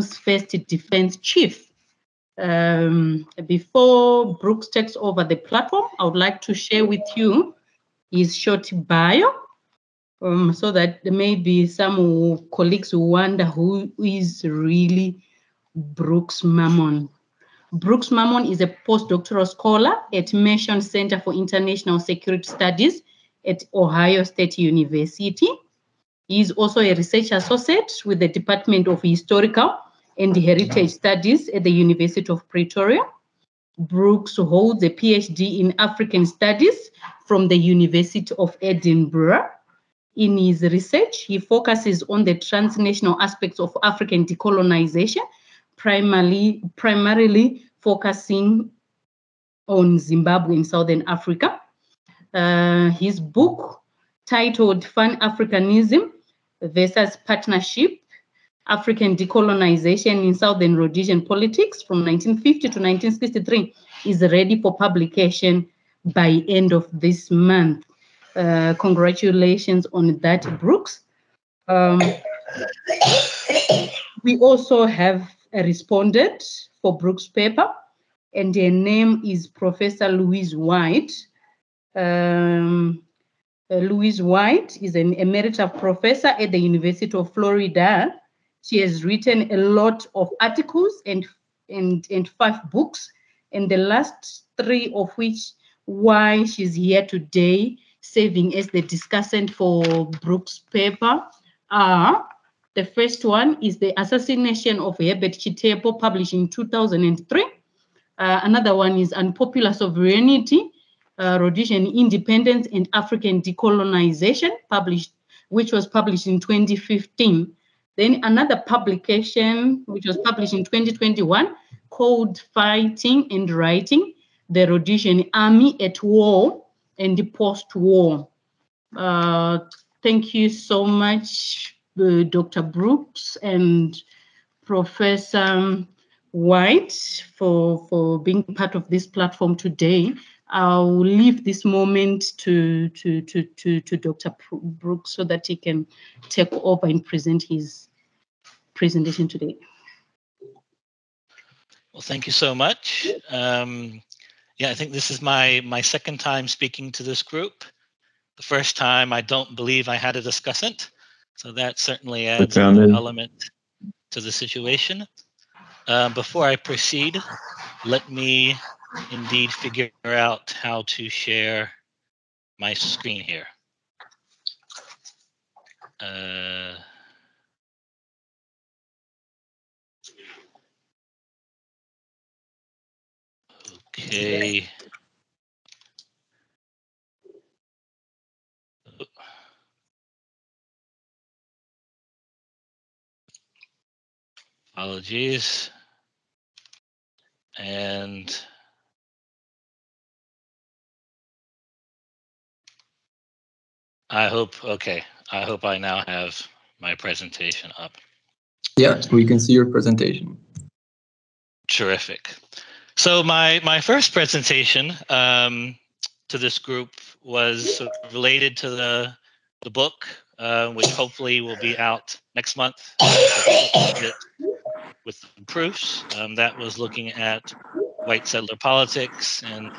ZANU's first defense chief. Before Brooks takes over the platform, I would like to share with you his short bio, so that there may be some colleagues who wonder who is really Brooks Marmon. Brooks Marmon is a postdoctoral scholar at Mason Center for International Security Studies at Ohio State University. He is also a research associate with the Department of Historical and Heritage Studies at the University of Pretoria. Brooks holds a PhD in African Studies from the University of Edinburgh. In his research, he focuses on the transnational aspects of African decolonization, primarily focusing on Zimbabwe and Southern Africa. His book, titled Pan-Africanism versus Partnership, African Decolonization in Southern Rhodesian Politics from 1950 to 1963, is ready for publication by end of this month. Congratulations on that, Brooks. We also have a respondent for Brooks' paper, and her name is Professor Louise White. Louise White is an emeritus professor at the University of Florida. She has written a lot of articles and 5 books, and the last 3 of which why she's here today serving as the discussant for Brooks' paper are: the first one is The Assassination of Herbert Chitepo, published in 2003. Another one is Unpopular Sovereignty, Rhodesian Independence and African Decolonization, which was published in 2015. Then another publication, which was published in 2021, called Fighting and Writing, the Rhodesian Army at War and the Post-War. Thank you so much, Dr. Brooks and Professor White, for being part of this platform today. I'll leave this moment to Dr. Brooks so that he can take over and present his presentation today. Well, thank you so much. Yeah, I think this is my second time speaking to this group. The first time, I don't believe I had a discussant, so that certainly adds an element to the situation. Before I proceed, let me indeed figure out how to share my screen here. Okay. Apologies. And I hope I now have my presentation up. Yeah, we can see your presentation. Terrific. So my first presentation to this group was sort of related to the book, which hopefully will be out next month with proofs. That was looking at white settler politics in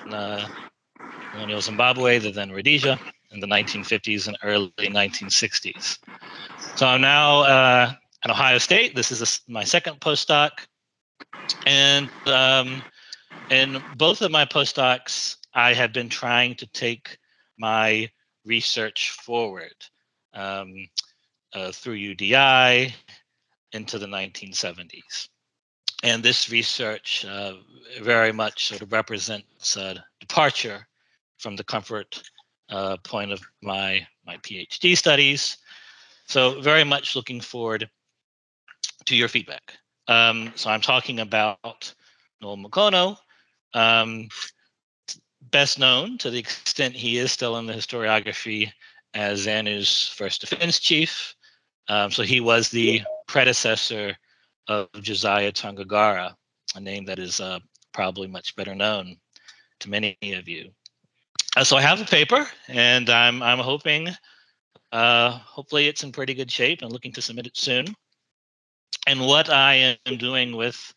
colonial Zimbabwe, the then Rhodesia, in the 1950s and early 1960s. So I'm now at Ohio State. This is my second postdoc. And in both of my postdocs, I have been trying to take my research forward through UDI into the 1970s. And this research very much sort of represents a departure from the comfort point of my PhD studies. So very much looking forward to your feedback. So I'm talking about Noel Mukono, best known to the extent he is still in the historiography as ZANU's first defense chief. So he was the predecessor of Josiah Tangagara, a name that is probably much better known to many of you. So I have a paper, and I'm hoping, hopefully it's in pretty good shape and looking to submit it soon. And what I am doing with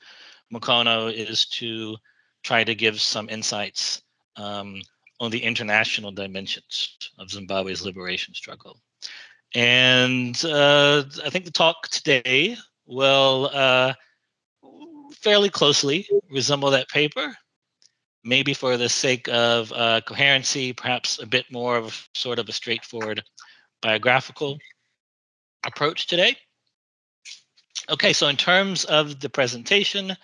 Mukono is to try to give some insights on the international dimensions of Zimbabwe's liberation struggle. And I think the talk today will fairly closely resemble that paper, maybe for the sake of coherency, perhaps a bit more of sort of a straightforward biographical approach today. Okay, so in terms of the presentation,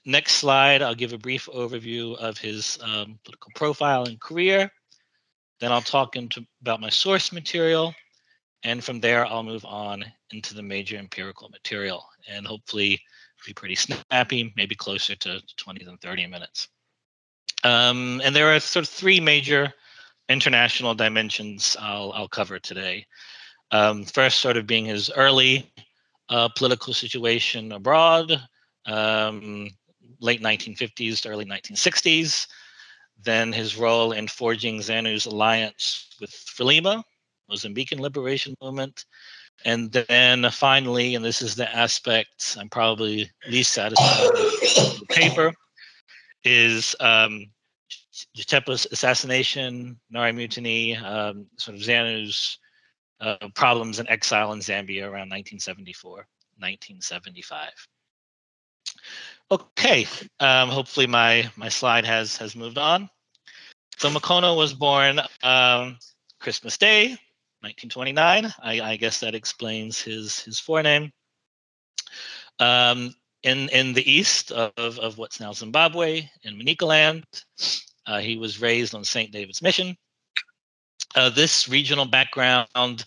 next slide, I'll give a brief overview of his political profile and career. Then I'll talk about my source material. And from there, I'll move on into the major empirical material and hopefully be pretty snappy, maybe closer to 20 than 30 minutes. And there are sort of three major international dimensions I'll cover today. First, sort of being his early political situation abroad, late 1950s to early 1960s. Then his role in forging ZANU's alliance with Frelimo, Mozambican liberation movement. And then finally, and this is the aspect I'm probably least satisfied with the paper, is Chitepo's assassination, Nari Mutiny, sort of ZANU's problems in exile in Zambia around 1974, 1975. Okay, hopefully my slide has moved on. So Mukono was born Christmas Day, 1929. I guess that explains his forename. In the east of what's now Zimbabwe, in Manicaland. He was raised on St. David's Mission. This regional background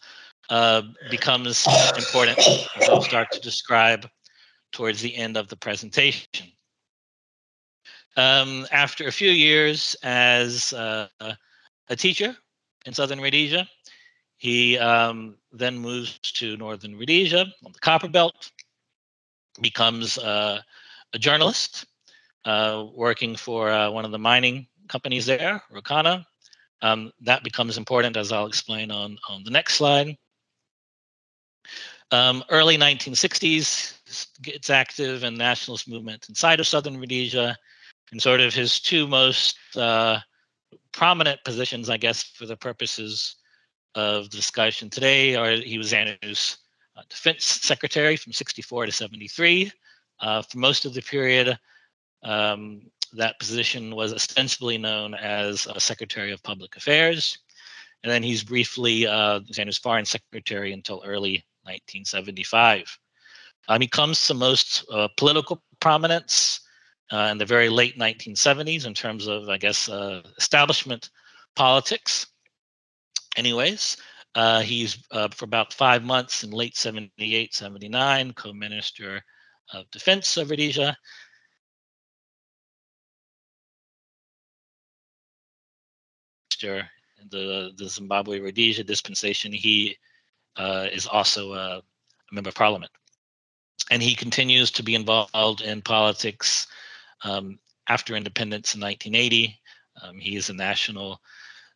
becomes important, as I'll start to describe towards the end of the presentation. After a few years as a teacher in southern Rhodesia, he then moves to northern Rhodesia on the Copper Belt, becomes a journalist working for one of the mining companies there, Rokana. That becomes important, as I'll explain on the next slide. Early 1960s, gets active in nationalist movement inside of southern Rhodesia, and sort of his two most prominent positions, I guess, for the purposes of the discussion today, are he was ZANU's defense secretary from 64 to 73. For most of the period, that position was ostensibly known as Secretary of Public Affairs. And then he's briefly ZANU's foreign secretary until early 1975. He comes to most political prominence in the very late 1970s in terms of, I guess, establishment politics. Anyways, he's for about 5 months in late 78, 79, co-minister of defense of Rhodesia. The Zimbabwe Rhodesia dispensation, he is also a member of parliament. And he continues to be involved in politics after independence in 1980. He is the national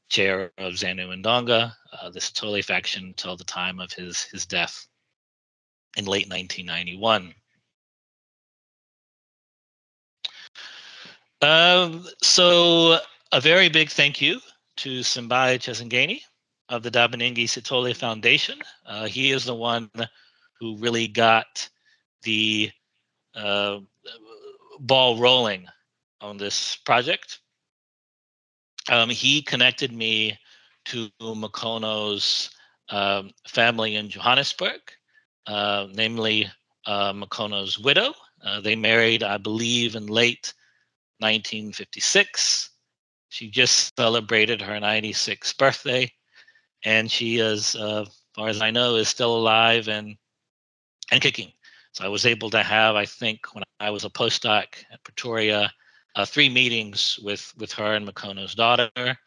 chair of ZANU Ndonga, the Sithole faction, until the time of his death in late 1991. So a very big thank you to Simbai Chesangeni of the Dabaningi Sithole Foundation. He is the one who really got the ball rolling on this project. He connected me to Mukono's family in Johannesburg, namely Mukono's widow. They married, I believe, in late 1956. She just celebrated her 96th birthday, and she is, as far as I know, is still alive and kicking. So I was able to have, I think, when I was a postdoc at Pretoria, 3 meetings with her and Mukono's daughter.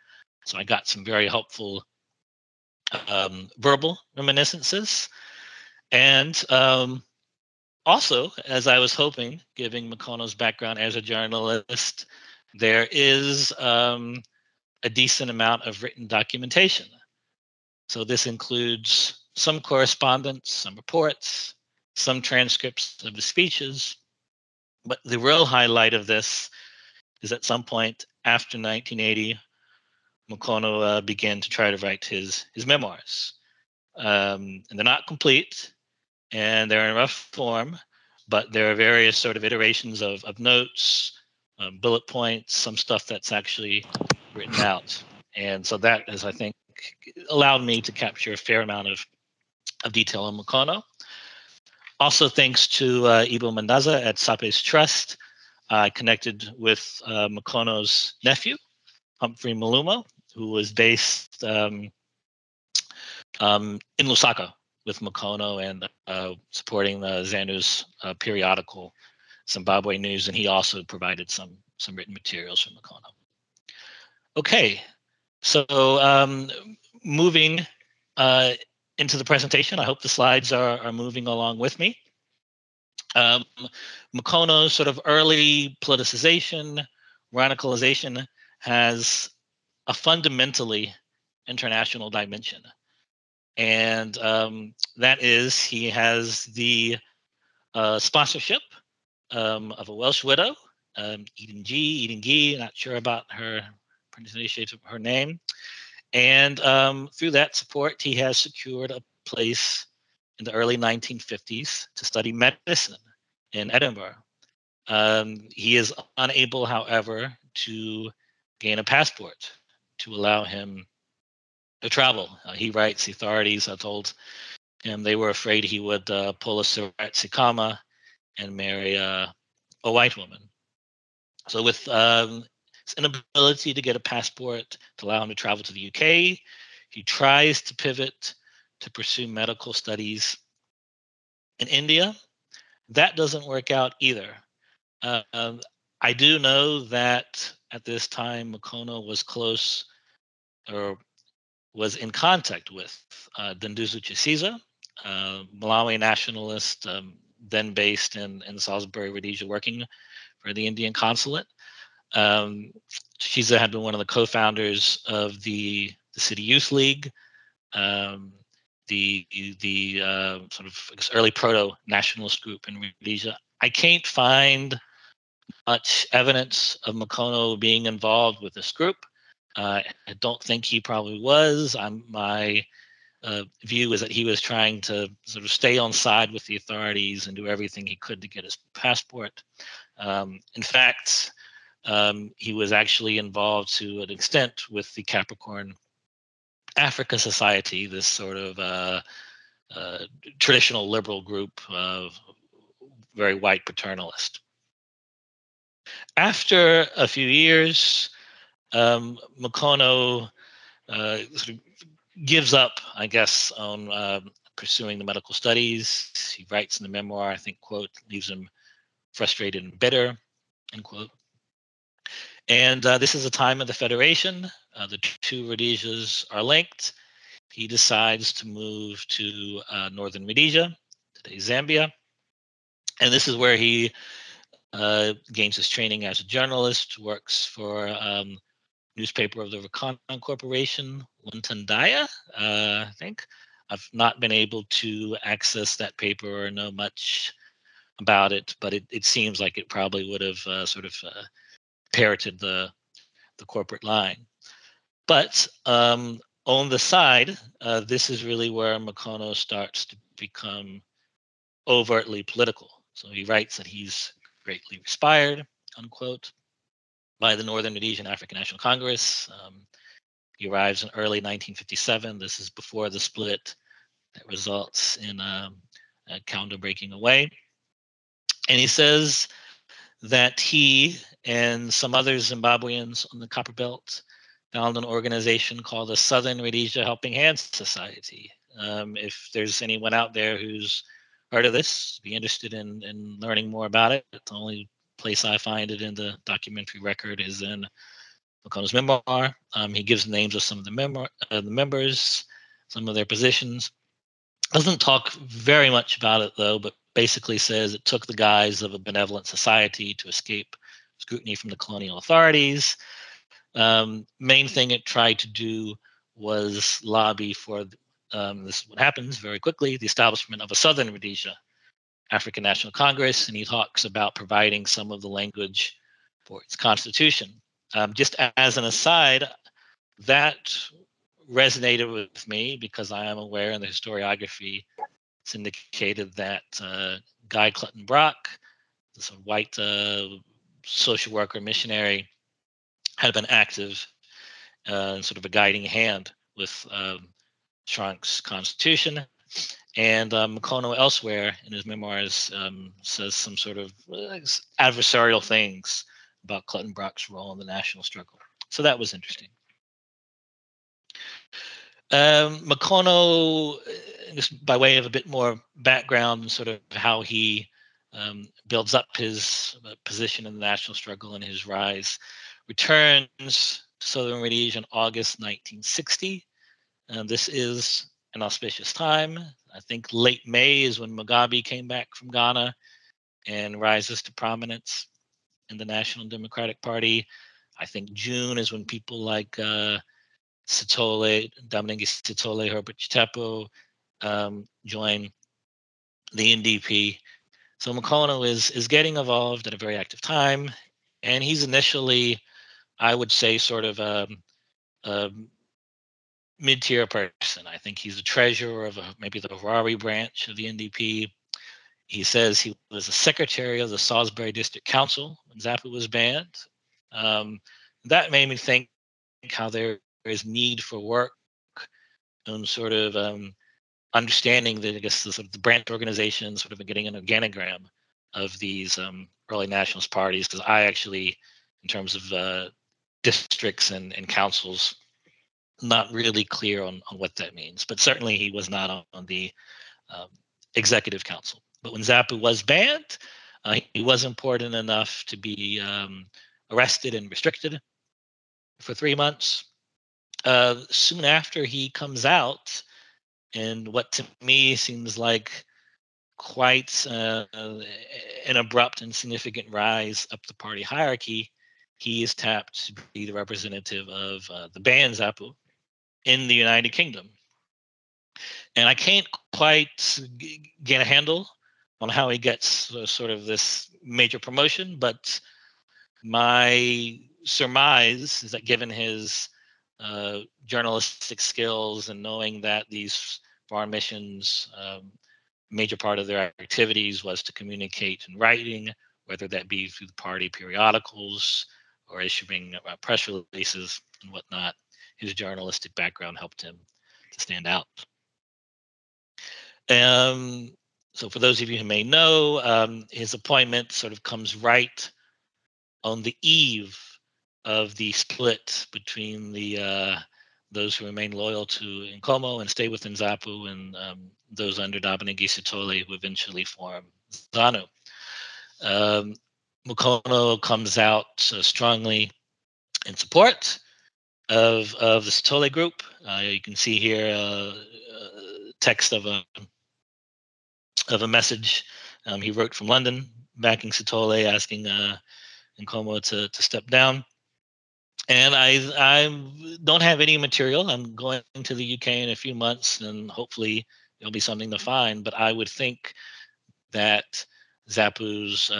So I got some very helpful verbal reminiscences. And also, as I was hoping, given Mukono's background as a journalist, there is a decent amount of written documentation. So this includes some correspondence, some reports, some transcripts of his speeches. But the real highlight of this is at some point after 1980, Mukono began to try to write his memoirs. And they're not complete, and they're in rough form, but there are various sort of iterations of notes, bullet points, some stuff that's actually written out. And so that has, I think, allowed me to capture a fair amount of detail on Mukono. Also, thanks to Ibo Mandaza at Sapes Trust, I connected with Mukono's nephew, Humphrey Maluma, who was based in Lusaka with Mukono and supporting the ZANU's periodical Zimbabwe News, and he also provided some written materials from Mukono. Okay, so moving into the presentation, I hope the slides are moving along with me. Mukono's sort of early politicization, radicalization has a fundamentally international dimension. And that is, he has the sponsorship of a Welsh widow, Eden Gee, not sure about her pronunciation of her name. And through that support, he has secured a place in the early 1950s to study medicine in Edinburgh. He is unable, however, to gain a passport to allow him to travel. He writes, the authorities have told him they were afraid he would pull a Surat Sikama and marry a white woman. So with his inability to get a passport to allow him to travel to the UK, he tries to pivot to pursue medical studies in India. That doesn't work out either. I do know that at this time, Mukono was close or was in contact with Dunduzu Chisiza, Malawi nationalist, then based in Salisbury, Rhodesia, working for the Indian consulate. Chisiza had been one of the co-founders of the City Youth League, the sort of, I guess, early proto-nationalist group in Rhodesia. I can't find much evidence of Mukono being involved with this group. I don't think he probably was. My view is that he was trying to sort of stay on side with the authorities and do everything he could to get his passport. In fact, he was actually involved to an extent with the Capricorn Africa Society, this sort of traditional liberal group, very white paternalist. After a few years, Mukono sort of gives up, I guess, on pursuing the medical studies. He writes in the memoir, I think, quote, leaves him frustrated and bitter, end quote. And this is a time of the Federation. The two Rhodesias are linked. He decides to move to northern Rhodesia, today Zambia. And this is where he gains his training as a journalist, works for newspaper of the Rakon Corporation, Luntandaya, I think. I've not been able to access that paper or know much about it, but it seems like it probably would have sort of parroted the corporate line. But on the side, this is really where Mukono starts to become overtly political. So he writes that he's greatly inspired, unquote, by the Northern Rhodesian African National Congress. He arrives in early 1957. This is before the split that results in Kaunda breaking away. And he says that he and some other Zimbabweans on the Copper Belt found an organization called the Southern Rhodesia Helping Hands Society. If there's anyone out there who's heard of this, be interested in learning more about it. The only place I find it in the documentary record is in Mukono's memoir. He gives names of some of the members, some of their positions. Doesn't talk very much about it, though, but basically says it took the guise of a benevolent society to escape scrutiny from the colonial authorities. Main thing it tried to do was lobby for, this is what happens very quickly, the establishment of a Southern Rhodesia African National Congress, and he talks about providing some of the language for its constitution. Just as an aside, that resonated with me because I am aware in the historiography it's indicated that Guy Clutton Brock, this white social worker missionary, had been active and sort of a guiding hand with Schrank's constitution. And Mukono elsewhere in his memoirs says some sort of adversarial things about Clutton Brock's role in the national struggle. So that was interesting. Mukono, just by way of a bit more background and sort of how he builds up his position in the national struggle and his rise, returns to Southern Rhodesia in August 1960. This is an auspicious time. I think late May is when Mugabe came back from Ghana and rises to prominence in the National Democratic Party. I think June is when people like Sithole, Dominique Sithole, Herbert Chitepo join the NDP. So Mukono is getting involved at a very active time, and he's initially, I would say, sort of a mid-tier person. I think he's a treasurer of maybe the Harare branch of the NDP. He says he was a secretary of the Salisbury District Council when ZAPU was banned. That made me think how there is need for work and sort of understanding that, I guess, the sort of the branch organization, sort of getting an organogram of these early nationalist parties. Because I actually, in terms of districts and councils, not really clear on what that means. But certainly he was not on the executive council. But when ZAPU was banned, he was important enough to be arrested and restricted for 3 months. Soon after he comes out, and what to me seems like quite an abrupt and significant rise up the party hierarchy, he is tapped to be the representative of the banned ZAPU in the United Kingdom. And I can't quite get a handle on how he gets sort of this major promotion, but my surmise is that given his journalistic skills and knowing that these foreign missions, major part of their activities was to communicate in writing, whether that be through the party periodicals or issuing press releases and whatnot, his journalistic background helped him to stand out. So for those of you who may know, his appointment sort of comes right on the eve of the split between the those who remain loyal to Nkomo and stay within ZAPU and those under Dominique Sithole who eventually form ZANU. Mukono comes out strongly in support of the Sithole group. You can see here text of a message he wrote from London, backing Sithole, asking Nkomo to step down. And I don't have any material. I'm going to the UK in a few months, and hopefully there'll be something to find. But I would think that ZAPU's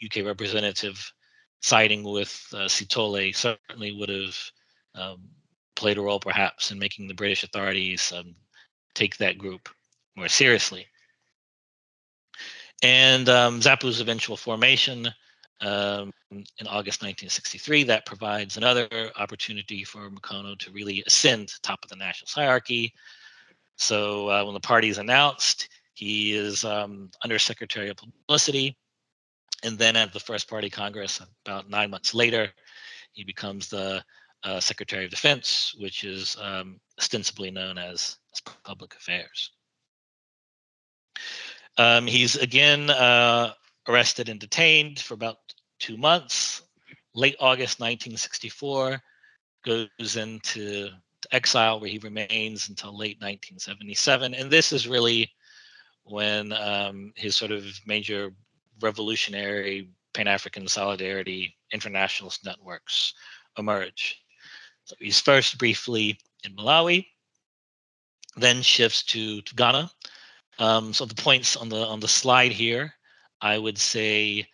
UK representative siding with Sithole certainly would have played a role, perhaps, in making the British authorities take that group more seriously. And ZAPU's eventual formation in August 1963, that provides another opportunity for Mukono to really ascend top of the national hierarchy. So when the party is announced, he is Under Secretary of Publicity. And then at the first party Congress, about 9 months later, he becomes the Secretary of Defense, which is ostensibly known as Public Affairs. He's again arrested and detained for about 2 months. Late August 1964, goes into exile where he remains until late 1977. And this is really when his sort of major revolutionary Pan-African solidarity internationalist networks emerge. So he's first briefly in Malawi, then shifts to Ghana. So the points on the slide here I would say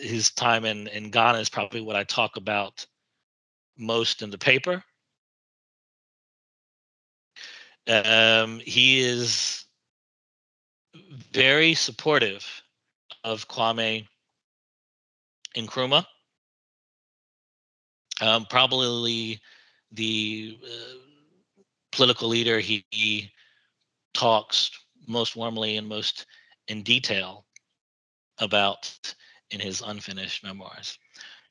his time in Ghana is probably what I talk about most in the paper. He is very supportive of Kwame Nkrumah. Probably the political leader he talks most warmly and most in detail about in his unfinished memoirs.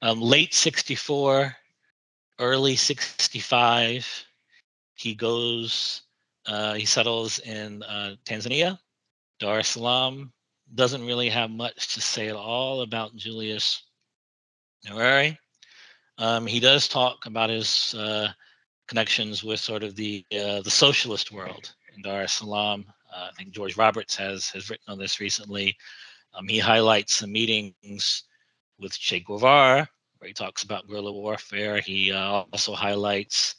Late 64, early 65, he settles in Tanzania. Dar es Salaam. Doesn't really have much to say at all about Julius Nyerere. He does talk about his connections with sort of the socialist world in Dar es Salaam. I think George Roberts has written on this recently. He highlights some meetings with Che Guevara, where he talks about guerrilla warfare. He also highlights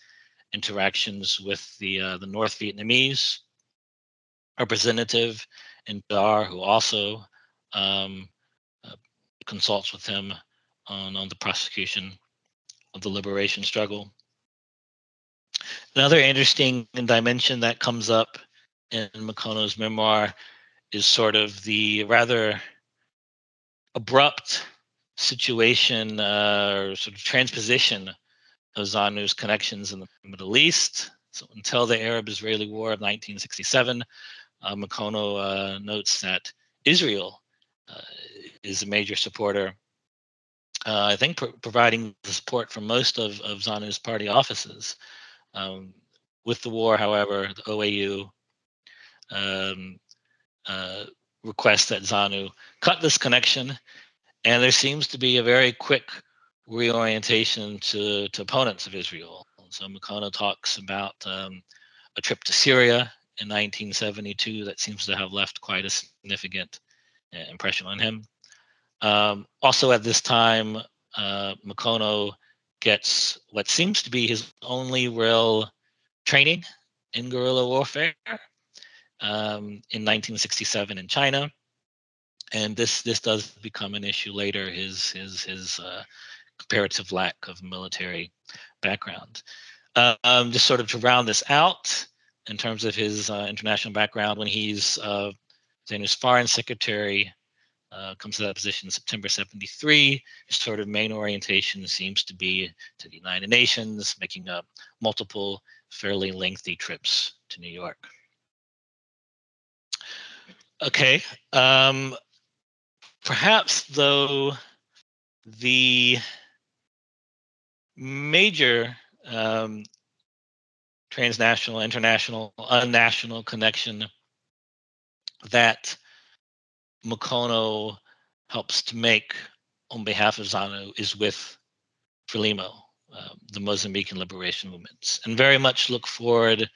interactions with the North Vietnamese representative in Dar, who also consults with him on the prosecution of the liberation struggle. Another interesting dimension that comes up in Mukono's memoir is sort of the rather abrupt situation or sort of transposition of ZANU's connections in the Middle East. So until the Arab-Israeli War of 1967, Mukono notes that Israel is a major supporter. I think providing the support for most of ZANU's party offices. With the war, however, the OAU requests that ZANU cut this connection, and there seems to be a very quick reorientation to opponents of Israel. So Mukono talks about a trip to Syria in 1972 that seems to have left quite a significant impression on him. Also at this time, Mukono gets what seems to be his only real training in guerrilla warfare in 1967 in China, and this does become an issue later. His comparative lack of military background. Just sort of to round this out, in terms of his international background, when he's ZANU's foreign secretary, comes to that position in September 73. His sort of main orientation seems to be to the United Nations, making up multiple fairly lengthy trips to New York. Okay. Perhaps, though, the major transnational, international, unnational connection that Mukono helps to make on behalf of ZANU is with Frelimo, the Mozambican liberation movements, and very much look forward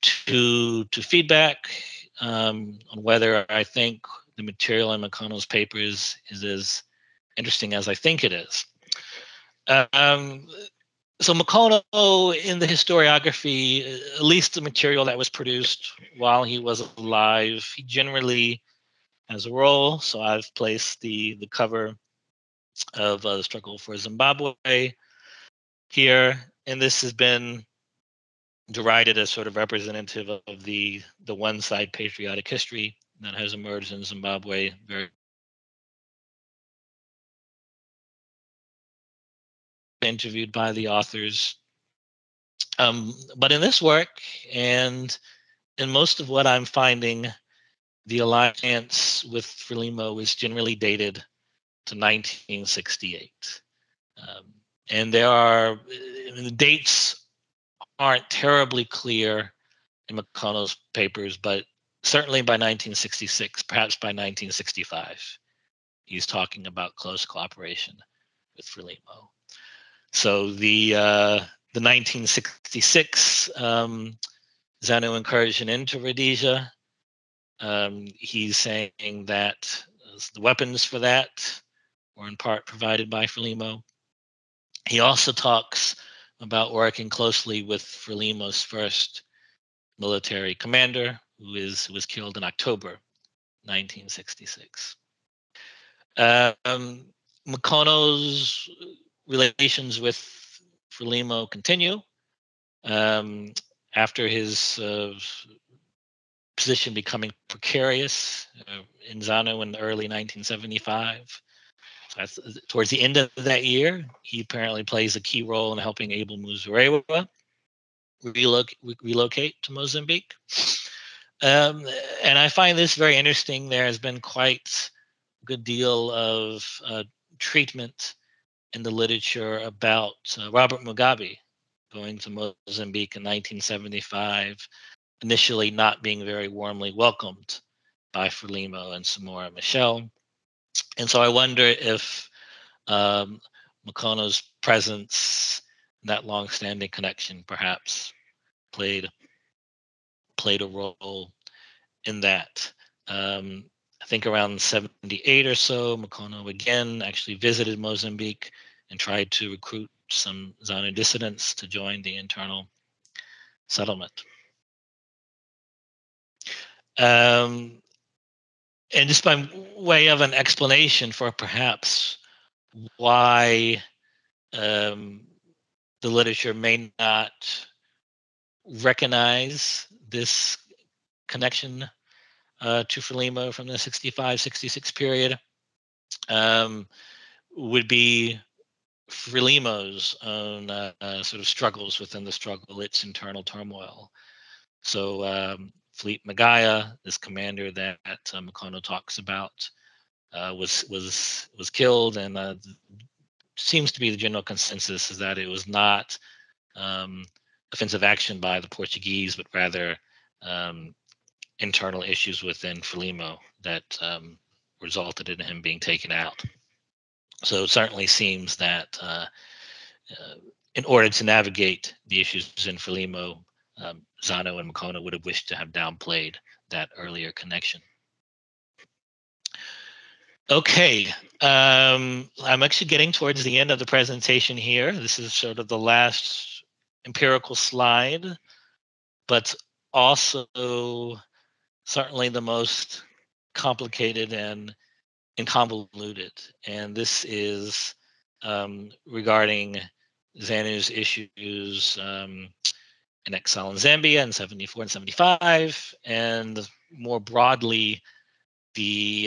to feedback on whether I think the material in Mukono's papers is as interesting as I think it is. So Mukono, in the historiography, at least the material that was produced while he was alive, he generally has a role. So I've placed the cover of the struggle for Zimbabwe here, and this has been derided as sort of representative of the one-side patriotic history that has emerged in Zimbabwe. Very interviewed by the authors. But in this work, and in most of what I'm finding, the alliance with Frelimo is generally dated to 1968. And there are, the dates aren't terribly clear in Mukono's papers, but certainly by 1966, perhaps by 1965, he's talking about close cooperation with Frelimo. So the 1966 ZANU incursion into Rhodesia, he's saying that the weapons for that were in part provided by Frelimo. He also talks about working closely with Frelimo's first military commander, who was killed in October 1966. Mukono's relations with Frelimo continue. After his position becoming precarious in ZANU in the early 1975. So towards the end of that year, he apparently plays a key role in helping Abel Muzorewa relocate to Mozambique. And I find this very interesting. There has been quite a good deal of treatment in the literature about Robert Mugabe going to Mozambique in 1975, initially not being very warmly welcomed by Frelimo and Samora Machel. And so I wonder if Mukono's presence, that long-standing connection, perhaps played a role in that. I think around 78 or so, Mukono again actually visited Mozambique and tried to recruit some ZANU dissidents to join the internal settlement. And just by way of an explanation for perhaps why the literature may not recognize this connection to Frelimo from the 65-66 period, would be Frelimo's own sort of struggles within the struggle, its internal turmoil. So Fleet Magaya, this commander that Mukono talks about, was killed, and seems to be the general consensus is that it was not offensive action by the Portuguese, but rather internal issues within Frelimo that resulted in him being taken out. So it certainly seems that in order to navigate the issues in Frelimo, ZANU and Mukono would have wished to have downplayed that earlier connection. Okay, I'm actually getting towards the end of the presentation here. This is sort of the last empirical slide, but also certainly the most complicated and convoluted. And this is regarding ZANU's issues in exile in Zambia in 74 and 75, and more broadly, the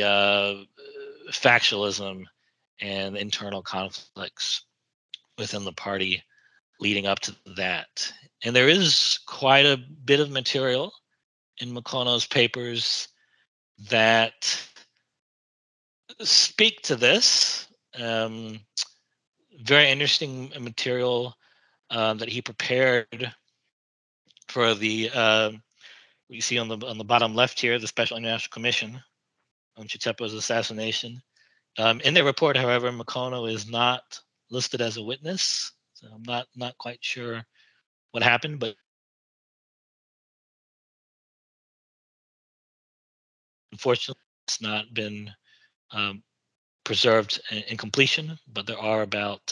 factionalism and internal conflicts within the party leading up to that. And there is quite a bit of material in Mukono's papers that speak to this. Very interesting material that he prepared for the you see on the bottom left here, the Special International Commission on Chitepo's assassination. In their report, however, Mukono is not listed as a witness, so I'm not quite sure what happened, but unfortunately, it's not been preserved in completion, but there are about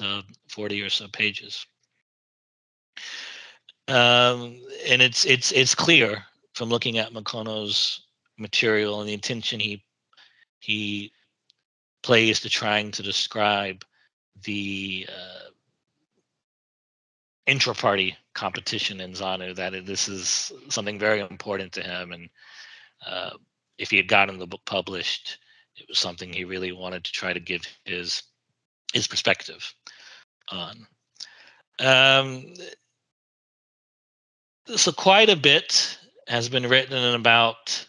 40 or so pages. And it's clear from looking at Mukono's material and the intention he plays to trying to describe the intra-party competition in ZANU, that this is something very important to him, and if he had gotten the book published, it was something he really wanted to try to give his perspective on. So quite a bit has been written about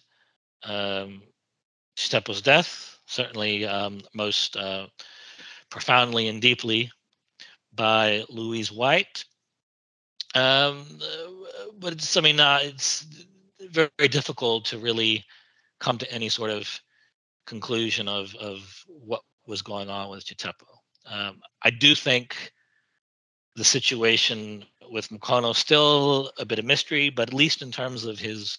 Chitepo's death, certainly most profoundly and deeply by Louise White. But it's, it's very, very difficult to really come to any sort of conclusion of what was going on with Chitepo. I do think the situation with Mukono still a bit of mystery, but at least in terms of his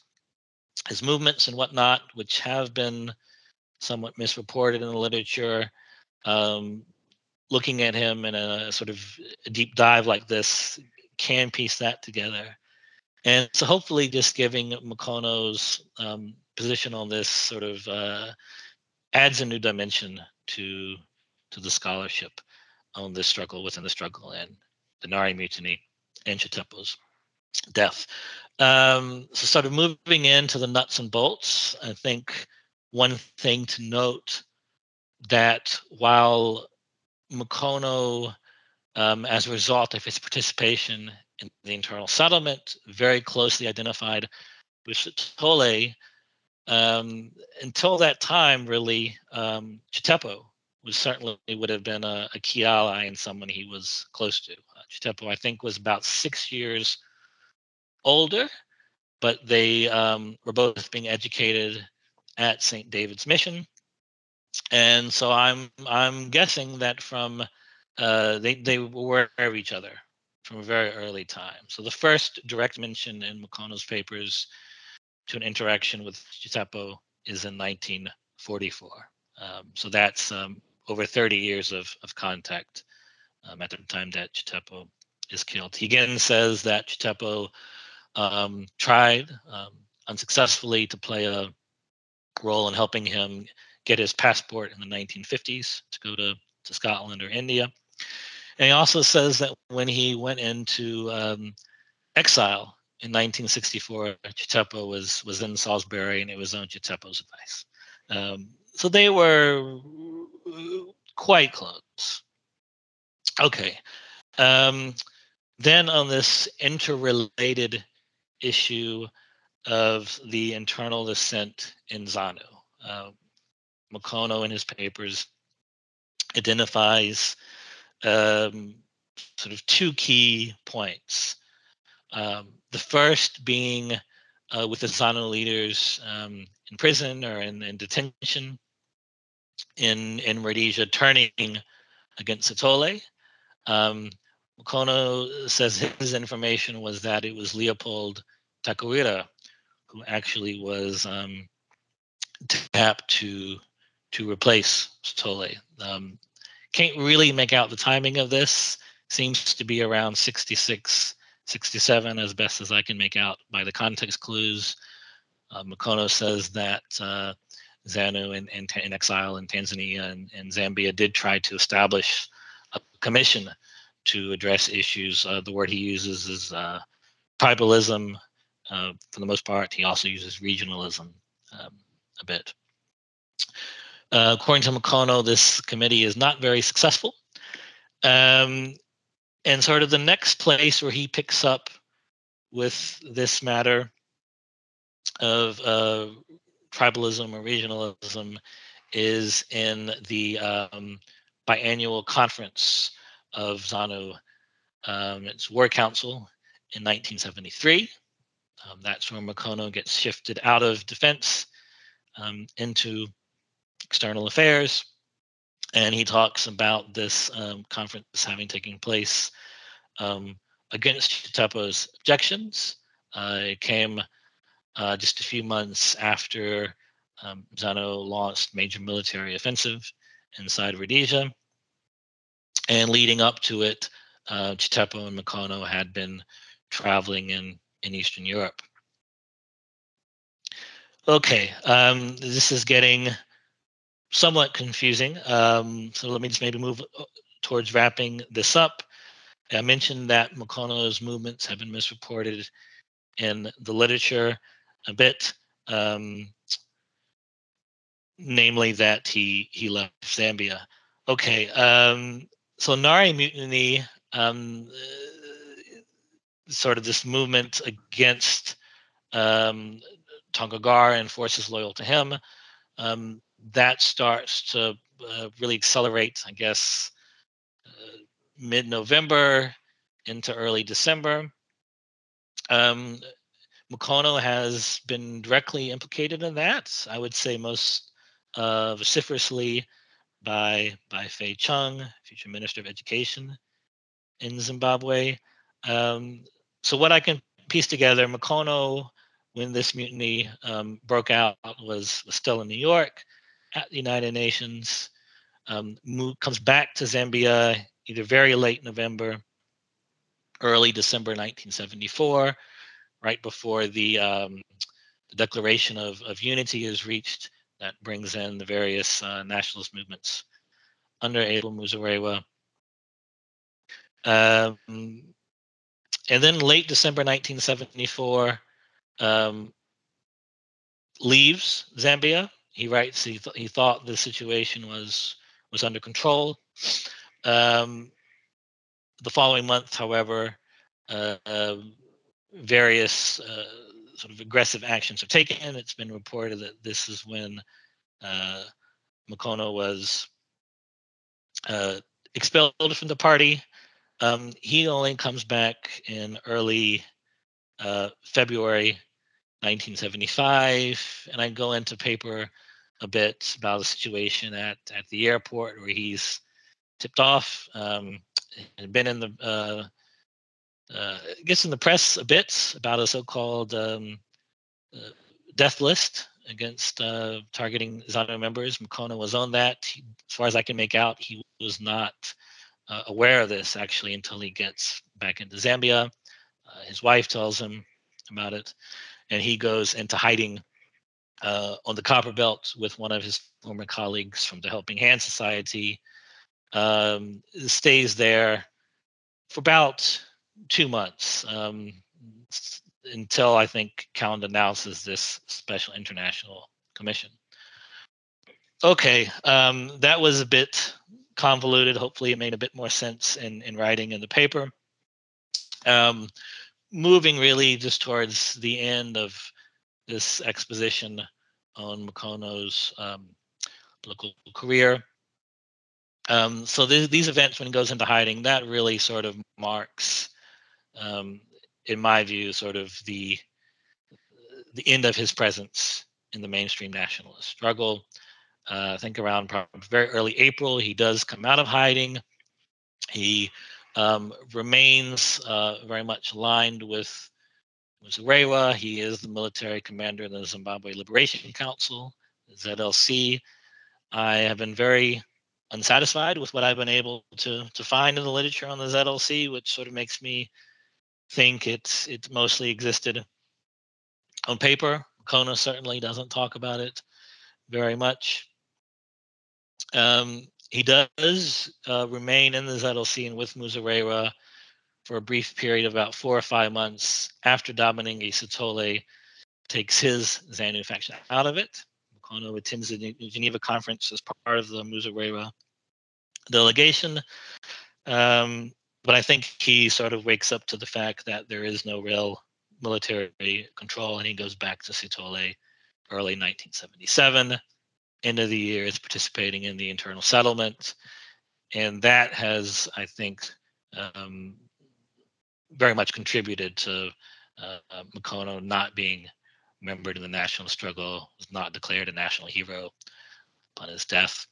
movements and whatnot, which have been somewhat misreported in the literature, looking at him in a sort of a deep dive like this can piece that together. And so hopefully just giving Mukono's position on this sort of adds a new dimension to the scholarship on this struggle within the struggle and the Nari Mutiny and Chitepo's death. So sort of moving into the nuts and bolts, I think one thing to note that while Mukono, as a result of his participation in the internal settlement, very closely identified with Sithole, until that time, really, Chitepo would have been a key ally and someone he was close to. Chitepo, I think, was about 6 years older, but they were both being educated at St. David's Mission, and so I'm guessing that from they were aware of each other from a very early time. So the first direct mention in Mukono's papers to an interaction with Chitepo is in 1944. So that's over 30 years of contact at the time that Chitepo is killed. He again says that Chitepo tried unsuccessfully to play a role in helping him get his passport in the 1950s to go to Scotland or India. And he also says that when he went into exile in 1964, Chitepo was in Salisbury, and it was on Chitepo's advice. So they were quite close. Okay. Then on this interrelated issue of the internal dissent in ZANU, Mukono in his papers identifies sort of two key points. The first being with the ZANU leaders in prison or in detention in Rhodesia turning against Sithole. Mukono says his information was that it was Leopold Takuira who actually was tapped to replace Sithole. Can't really make out the timing of this. Seems to be around 66, 67, as best as I can make out by the context clues. Mukono says that ZANU in exile in Tanzania and Zambia did try to establish a commission to address issues. The word he uses is tribalism for the most part. He also uses regionalism a bit. According to Mukono, this committee is not very successful. And sort of the next place where he picks up with this matter of tribalism or regionalism is in the biannual conference of ZANU. It's War Council in 1973. That's where Mukono gets shifted out of defense into external affairs. And he talks about this conference having taken place against Chitepo's objections. It came just a few months after ZANU launched major military offensive inside Rhodesia. And leading up to it, Chitepo and Mukono had been traveling in Eastern Europe. Okay, this is getting somewhat confusing. So let me just maybe move towards wrapping this up. I mentioned that Mukono's movements have been misreported in the literature a bit, namely that he left Zambia. Okay, so Nari Mutiny, sort of this movement against Tongagar and forces loyal to him, that starts to really accelerate, I guess, mid-November into early December. Mukono has been directly implicated in that. I would say most vociferously by Fei Chung, future Minister of Education in Zimbabwe. So what I can piece together, Mukono, when this mutiny broke out, was still in New York at the United Nations. Comes back to Zambia either very late November, early December 1974, right before the declaration of unity is reached that brings in the various nationalist movements under Abel Muzorewa. And then late December 1974, leaves Zambia. He writes he thought the situation was under control. The following month, however, various sort of aggressive actions are taken. It's been reported that this is when Mukono was expelled from the party. He only comes back in early February 1975, and I go into paper a bit about the situation at the airport where he's tipped off. Had been in the gets in the press a bit about a so-called death list against targeting ZANU members. Mukono was on that. As far as I can make out, he was not aware of this actually until he gets back into Zambia. His wife tells him about it, and he goes into hiding on the Copper Belt with one of his former colleagues from the Helping Hand Society. Stays there for about 2 months until I think Calland announces this special international commission. Okay, that was a bit convoluted. Hopefully it made a bit more sense in writing in the paper. Moving really just towards the end of this exposition on Mukono's political career. So these events, when he goes into hiding, that really sort of marks, in my view, sort of the end of his presence in the mainstream nationalist struggle. I think around probably very early April, he does come out of hiding. He remains very much aligned with Muzorewa. He is the military commander of the Zimbabwe Liberation Council, ZLC. I have been very unsatisfied with what I've been able to find in the literature on the ZLC, which sort of makes me think it's mostly existed on paper. Mukono certainly doesn't talk about it very much. He does remain in the ZLC and with Muzorewa for a brief period of about 4 or 5 months after Dabaningi Sithole takes his ZANU faction out of it. Mukono attends the Geneva conference as part of the Muzorewa delegation. But I think he sort of wakes up to the fact that there is no real military control, and he goes back to Sithole early 1977. End of the year is participating in the internal settlement. And that has, I think, very much contributed to Mukono not being remembered in the national struggle, was not declared a national hero upon his death.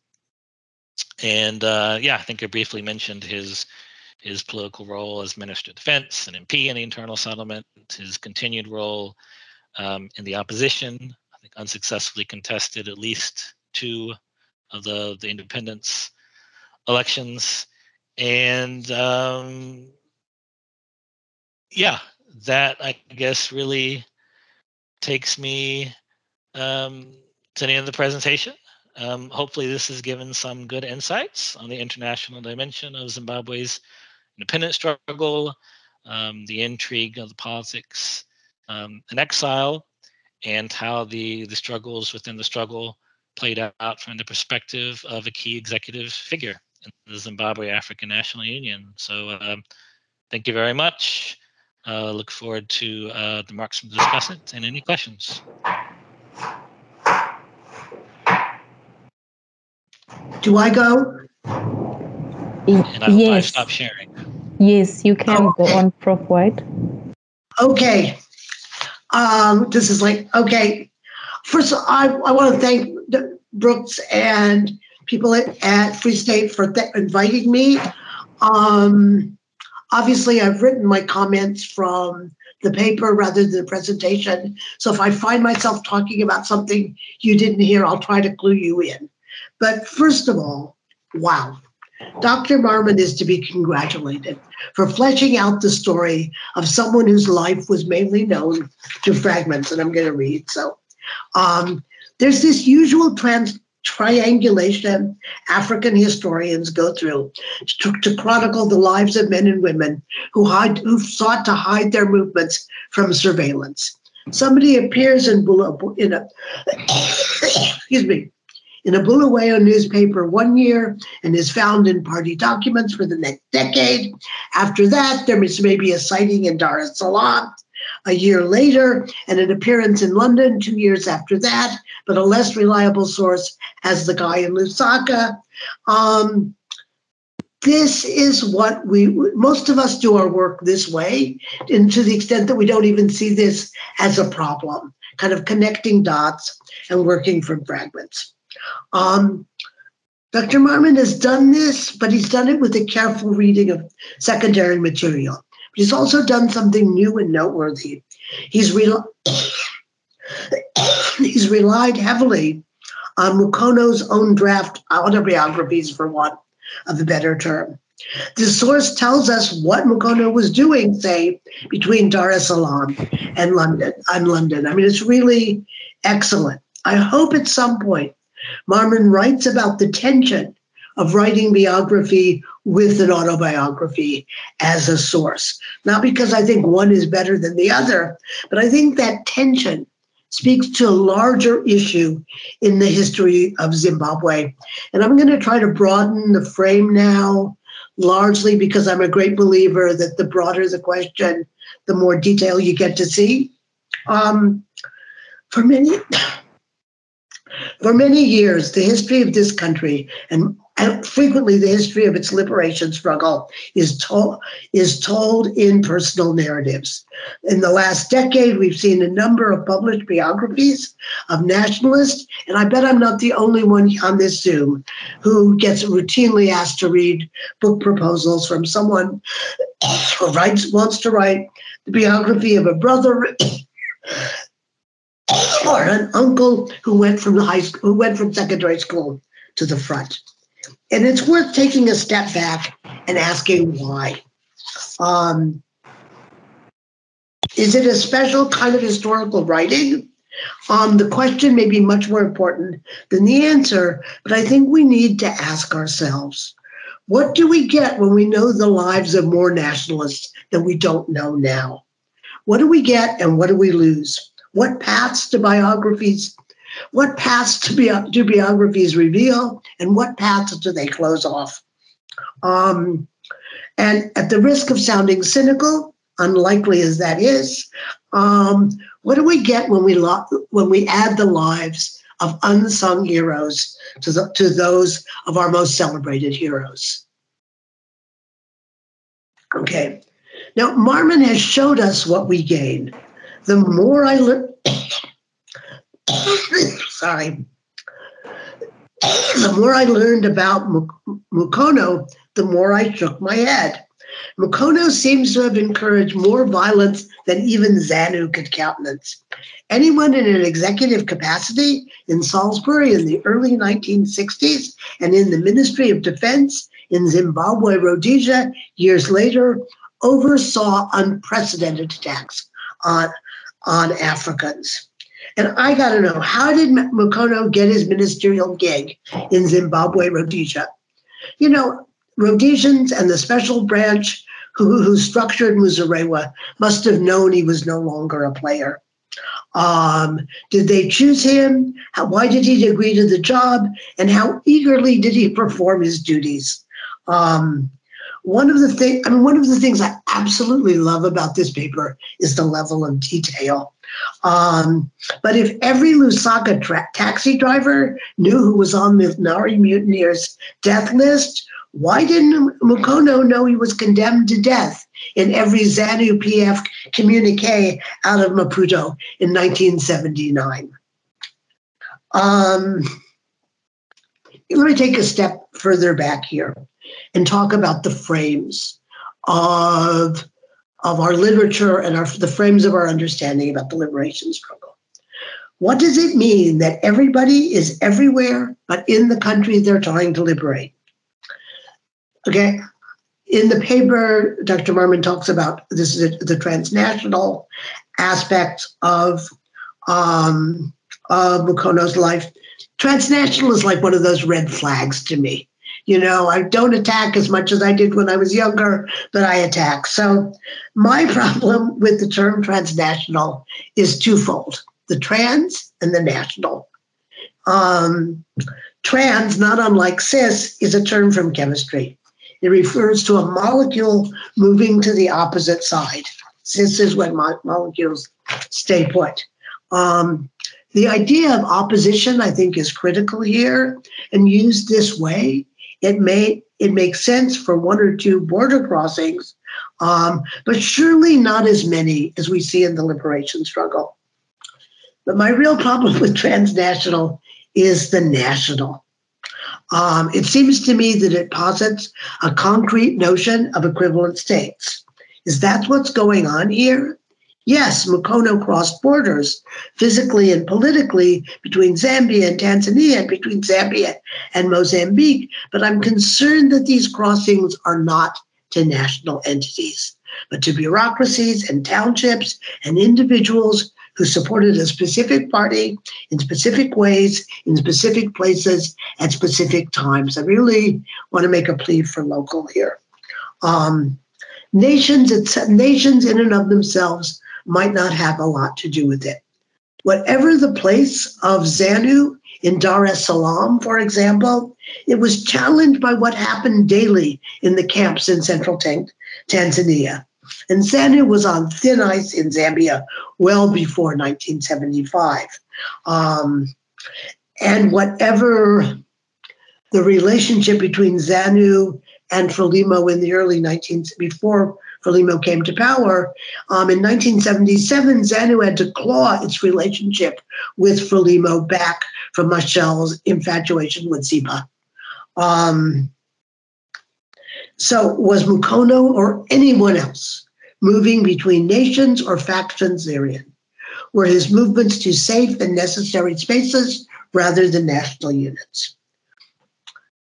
And yeah, I think I briefly mentioned his political role as Minister of Defense and MP in the internal settlement, his continued role in the opposition. I think unsuccessfully contested at least 2 of the independence elections. And yeah, that I guess really takes me to the end of the presentation. Hopefully this has given some good insights on the international dimension of Zimbabwe's independence struggle, the intrigue of the politics in exile, and how the struggles within the struggle played out from the perspective of a key executive figure in the Zimbabwe African National Union. So thank you very much. Look forward to the remarks from the discussant and any questions. Do I go? And I hope I've stopped sharing. Yes, you can go on, Prof. White. Okay. This is like, okay. First, I want to thank Brooks and people at Free State for inviting me. Obviously, I've written my comments from the paper rather than the presentation. So if I find myself talking about something you didn't hear, I'll try to clue you in. But first of all, wow. Dr. Marmon is to be congratulated. for fleshing out the story of someone whose life was mainly known through fragments. And I'm going to read. So there's this usual triangulation African historians go through to chronicle the lives of men and women who sought to hide their movements from surveillance. Somebody appears in a Bulawayo newspaper one year and is found in party documents for the next decade. After that, there is maybe a sighting in Dar es Salaam a year later and an appearance in London 2 years after that, but a less reliable source has the guy in Lusaka. This is what most of us do our work this way, and to the extent that we don't even see this as a problem, kind of connecting dots and working from fragments. Dr. Marmon has done this, but he's done it with a careful reading of secondary material. But he's also done something new and noteworthy. He's relied heavily on Mukono's own draft autobiographies, for want of a better term. The source tells us what Mukono was doing, say, between Dar es Salaam and London. I mean, it's really excellent. I hope at some point Marmon writes about the tension of writing biography with an autobiography as a source. Not because I think one is better than the other, but I think that tension speaks to a larger issue in the history of Zimbabwe. And I'm going to try to broaden the frame now, largely because I'm a great believer that the broader the question, the more detail you get to see. For many years, the history of this country and frequently the history of its liberation struggle is told in personal narratives. In the last decade, we've seen a number of published biographies of nationalists, and I bet I'm not the only one on this Zoom who gets routinely asked to read book proposals from someone who wants to write the biography of a brother or an uncle who went from secondary school to the front. And it's worth taking a step back and asking why. Is it a special kind of historical writing? The question may be much more important than the answer, but I think we need to ask ourselves, what do we get when we know the lives of more nationalists than we don't know now? What do we get and what do we lose? What paths do biographies reveal, and what paths do they close off? And at the risk of sounding cynical, unlikely as that is, what do we get when we add the lives of unsung heroes to those of our most celebrated heroes? Okay, now Marmon has showed us what we gain. The more I learn, the more I learned about Mukono, the more I shook my head. Mukono seems to have encouraged more violence than even ZANU could countenance. Anyone in an executive capacity in Salisbury in the early 1960s and in the Ministry of Defense in Zimbabwe, Rhodesia, years later, oversaw unprecedented attacks on Africans. And I got to know, how did Mukono get his ministerial gig in Zimbabwe, Rhodesia? You know, Rhodesians and the special branch who structured Muzorewa must have known he was no longer a player. Did they choose him? Why did he agree to the job? And how eagerly did he perform his duties? One of the things I absolutely love about this paper is the level of detail. But if every Lusaka taxi driver knew who was on the Nari mutineers' death list, why didn't Mukono know he was condemned to death in every ZANU PF communique out of Maputo in 1979? Let me take a step further back here and talk about the frames of our literature and the frames of our understanding about the liberation struggle. What does it mean that everybody is everywhere but in the country they're trying to liberate? Okay, In the paper, Dr. Marmon talks about this is the transnational aspects of Mukono's life. Transnational is like one of those red flags to me. You know, I don't attack as much as I did when I was younger, but I attack. So my problem with the term transnational is twofold, the trans and the national. Trans, not unlike cis, is a term from chemistry. It refers to a molecule moving to the opposite side. Cis is when molecules stay put. The idea of opposition, I think, is critical here, and used this way, it makes sense for one or two border crossings, but surely not as many as we see in the liberation struggle. But my real problem with transnational is the national. It seems to me that it posits a concrete notion of equivalent states. Is that what's going on here? Yes, Mukono crossed borders physically and politically between Zambia and Tanzania, and between Zambia and Mozambique, but I'm concerned that these crossings are not to national entities, but to bureaucracies and townships and individuals who supported a specific party in specific ways, in specific places, at specific times. I really want to make a plea for local here. Nations in and of themselves might not have a lot to do with it. Whatever the place of ZANU in Dar es Salaam, for example, it was challenged by what happened daily in the camps in central Tanzania. And ZANU was on thin ice in Zambia well before 1975. And whatever the relationship between ZANU and Frelimo in the early before Frelimo came to power, in 1977, ZANU had to claw its relationship with Frelimo back from Machel's infatuation with Zipa. So was Mukono or anyone else moving between nations or factions therein? Were his movements to safe and necessary spaces rather than national units?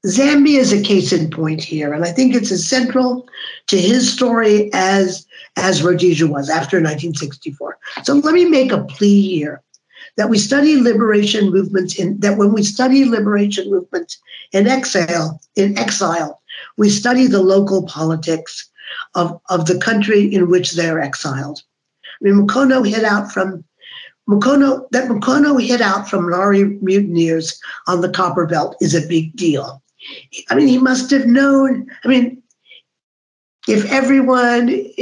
Zambia is a case in point here, and I think it's as central to his story as Rhodesia was after 1964. So let me make a plea here that we study liberation movements when we study liberation movements in exile, we study the local politics of the country in which they're exiled. I mean, Mukono hit out from Maori mutineers on the Copper Belt is a big deal. I mean, he must have known. I mean, if every Zimbabwean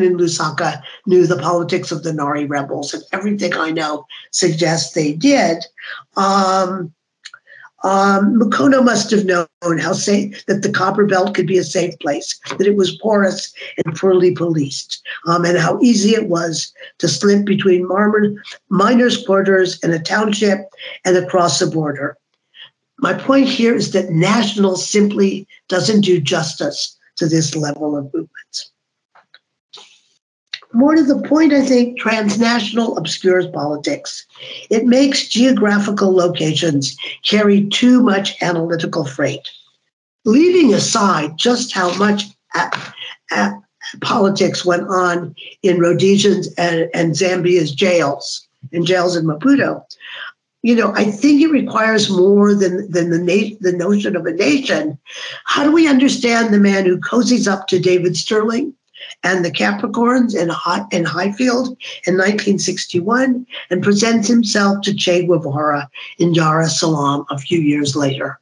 in Lusaka knew the politics of the Nari rebels, and everything I know suggests they did, Mukono must have known how safe that the Copper Belt could be a safe place, that it was porous and poorly policed, and how easy it was to slip between miners' quarters in a township and across the border. My point here is that national simply doesn't do justice to this level of movements. More to the point, I think transnational obscures politics. It makes geographical locations carry too much analytical freight. Leaving aside just how much politics went on in Rhodesia's and Zambia's jails in Maputo, you know, I think it requires more than the notion of a nation. How do we understand the man who cozies up to David Sterling and the Capricorns in Highfield in 1961 and presents himself to Che Guevara in Dar es Salaam a few years later?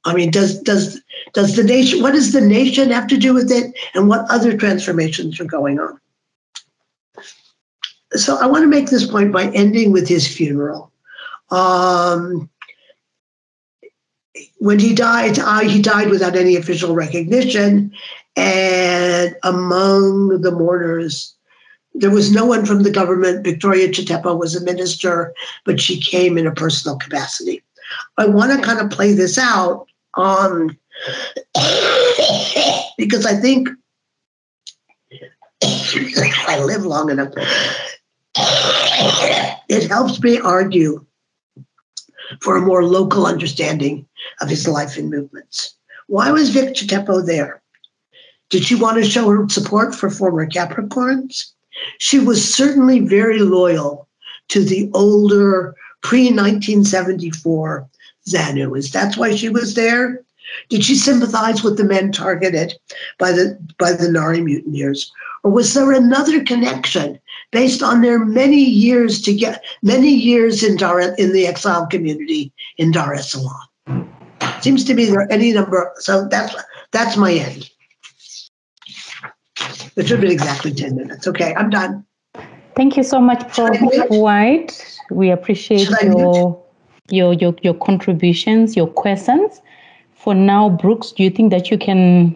I mean, does the nation, what does the nation have to do with it, and what other transformations are going on? So I want to make this point by ending with his funeral. When he died without any official recognition, and among the mourners, there was no one from the government. Victoria Chitepa was a minister, but she came in a personal capacity. I want to kind of play this out because I think I live long enough. It helps me argue for a more local understanding of his life and movements. Why was Vic Chatepo there? Did she want to show her support for former Capricorns? She was certainly very loyal to the older pre-1974 ZANU. Is that why she was there? Did she sympathize with the men targeted by the Nari mutineers? Or was there another connection based on their many years in the exile community in Dar es Salaam? Seems to be there any number. So that's my end. It should have been exactly 10 minutes. Okay, I'm done. Thank you so much, Prof. White. We appreciate your contributions, your questions. For now, Brooks, do you think that you can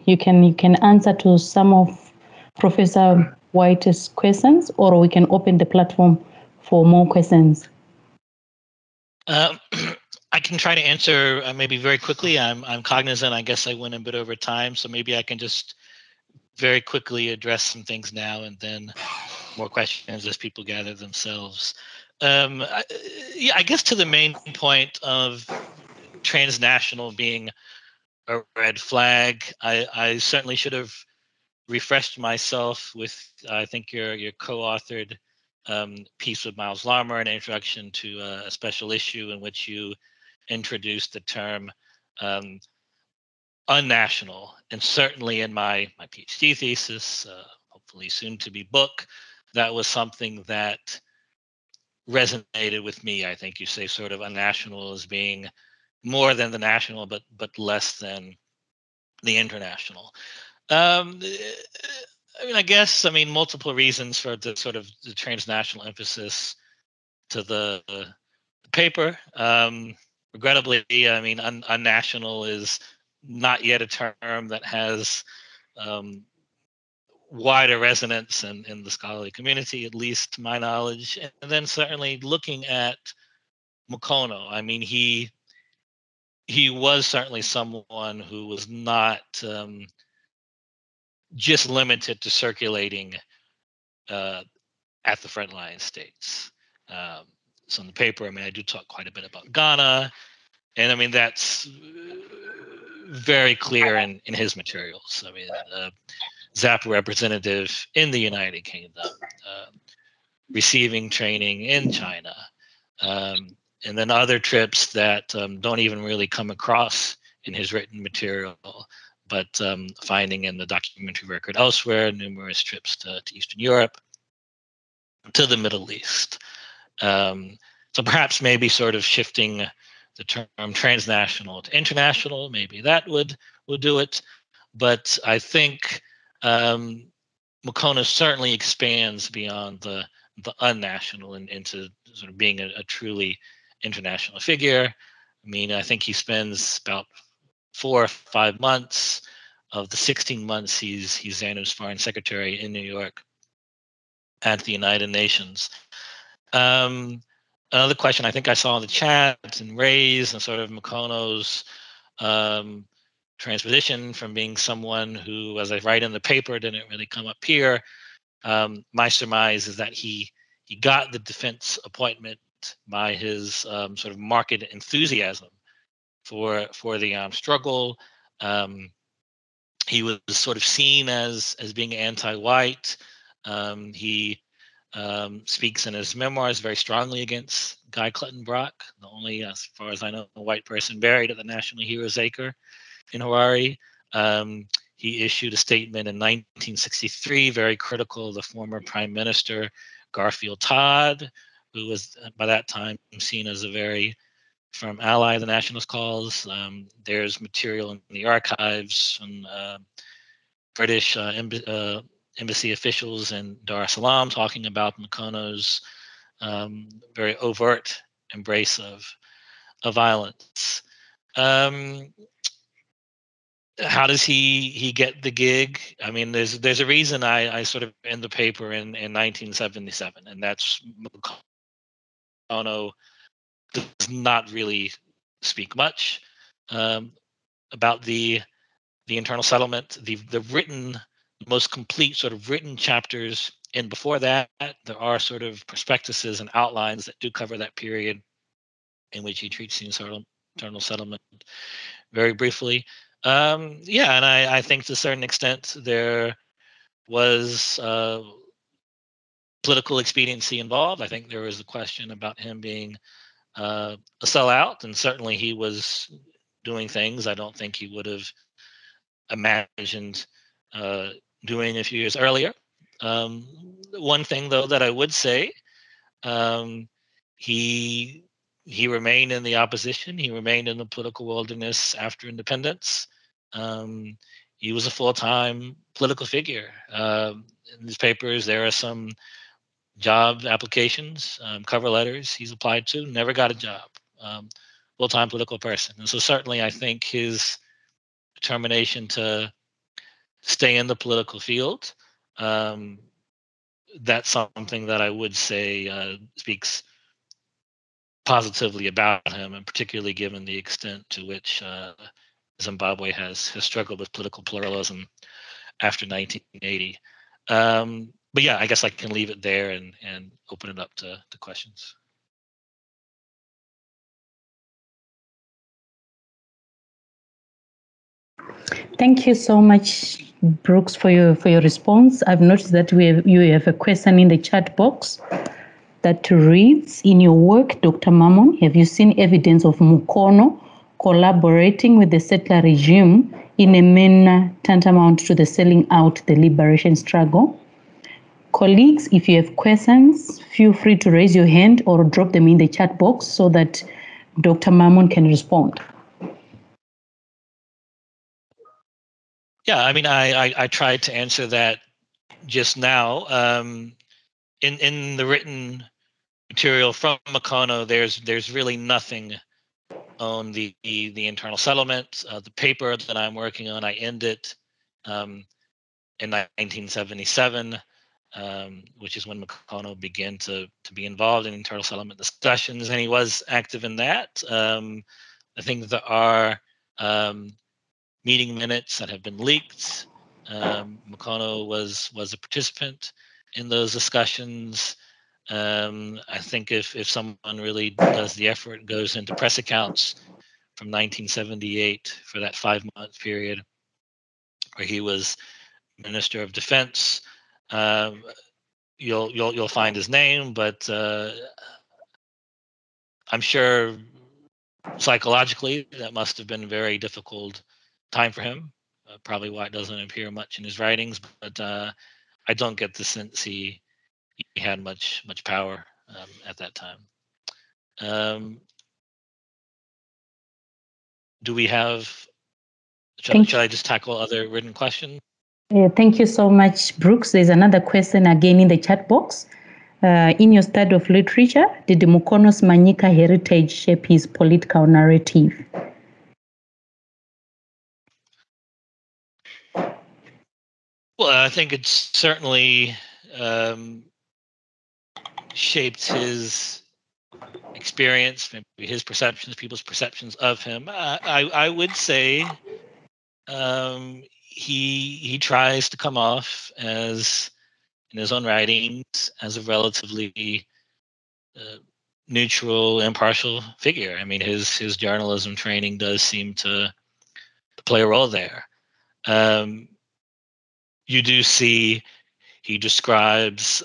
answer to some of Professor White's questions, or we can open the platform for more questions? I can try to answer maybe very quickly. I'm cognizant. I guess I went a bit over time, so maybe I can just very quickly address some things now, and then more questions as people gather themselves. I guess to the main point of transnational being a red flag, I certainly should have refreshed myself with, I think, your co-authored piece with Miles Larmer, an introduction to a special issue in which you introduced the term unnational, and certainly in my PhD thesis, hopefully soon to be book, that was something that resonated with me. I think you say sort of unnational as being more than the national, but less than the international. I mean, multiple reasons for the sort of the transnational emphasis to the paper. Regrettably, I mean, unnational is not yet a term that has wider resonance in the scholarly community, at least to my knowledge. And then certainly looking at Mukono, I mean, he was certainly someone who was not just limited to circulating at the frontline states. So in the paper, I mean, I do talk quite a bit about Ghana, and I mean, that's very clear in his materials. I mean, ZAP representative in the United Kingdom, receiving training in China, and then other trips that don't even really come across in his written material, but finding in the documentary record elsewhere, numerous trips to Eastern Europe, to the Middle East. So perhaps maybe sort of shifting the term transnational to international, maybe that would do it. But I think Mukono certainly expands beyond the unnational and into sort of being a truly international figure. I mean, I think he spends about 4 or 5 months of the 16 months he's ZANU's foreign secretary in New York at the United Nations. Another question I think I saw in the chat and raised, and sort of Mukono's transposition from being someone who, as I write in the paper, didn't really come up here. My surmise is that he got the defense appointment by his sort of marked enthusiasm for the armed struggle. He was sort of seen as being anti-white. He speaks in his memoirs very strongly against Guy Clutton-Brock, the only, as far as I know, white person buried at the National Heroes Acre in Harare. He issued a statement in 1963, very critical of the former Prime Minister, Garfield Todd, who was by that time seen as a very firm ally of the nationalist cause. There's material in the archives from British embassy officials in Dar es Salaam talking about Mukono's very overt embrace of violence. How does he get the gig? I mean, there's a reason I sort of end the paper in 1977, and that's Mukono does not really speak much about the internal settlement. The written, most complete sort of written chapters, and before that, there are sort of prospectuses and outlines that do cover that period in which he treats the internal settlement very briefly. Yeah, and I think to a certain extent there was political expediency involved. I think there was a question about him being a sellout, and certainly he was doing things I don't think he would have imagined doing a few years earlier. One thing, though, that I would say, he remained in the opposition. He remained in the political wilderness after independence. He was a full-time political figure. In his papers, there are some job applications, cover letters he's applied to, never got a job. Full-time political person. And so certainly I think his determination to stay in the political field, that's something that I would say speaks positively about him, and particularly given the extent to which Zimbabwe has struggled with political pluralism after 1980. But yeah, I guess I can leave it there and open it up to questions. Thank you so much, Brooks, for your response. I've noticed that you have a question in the chat box that reads, in your work, Dr. Marmon, have you seen evidence of Mukono collaborating with the settler regime in a manner tantamount to the selling out the liberation struggle? Colleagues, if you have questions, feel free to raise your hand or drop them in the chat box so that Dr. Marmon can respond. Yeah, I mean, I tried to answer that just now. In the written material from Mukono, there's really nothing on the internal settlement. The paper that I'm working on, I ended in 1977, which is when Mukono began to be involved in internal settlement discussions, and he was active in that. I think there are meeting minutes that have been leaked. Mukono was a participant in those discussions. I think if someone really does the effort, goes into press accounts from 1978 for that 5-month period where he was Minister of Defense, you'll find his name. But I'm sure psychologically that must have been a very difficult time for him. Probably why it doesn't appear much in his writings, but I don't get the sense he had much power at that time. Do we have? Should I just tackle other written questions? Thank you so much, Brooks. There's another question again in the chat box. In your study of literature, did Mukono's Manyika heritage shape his political narrative? Well, I think it's certainly shaped his experience, maybe his perceptions, people's perceptions of him. I would say he tries to come off as, in his own writings, as a relatively neutral, impartial figure. I mean, his journalism training does seem to play a role there. You do see he describes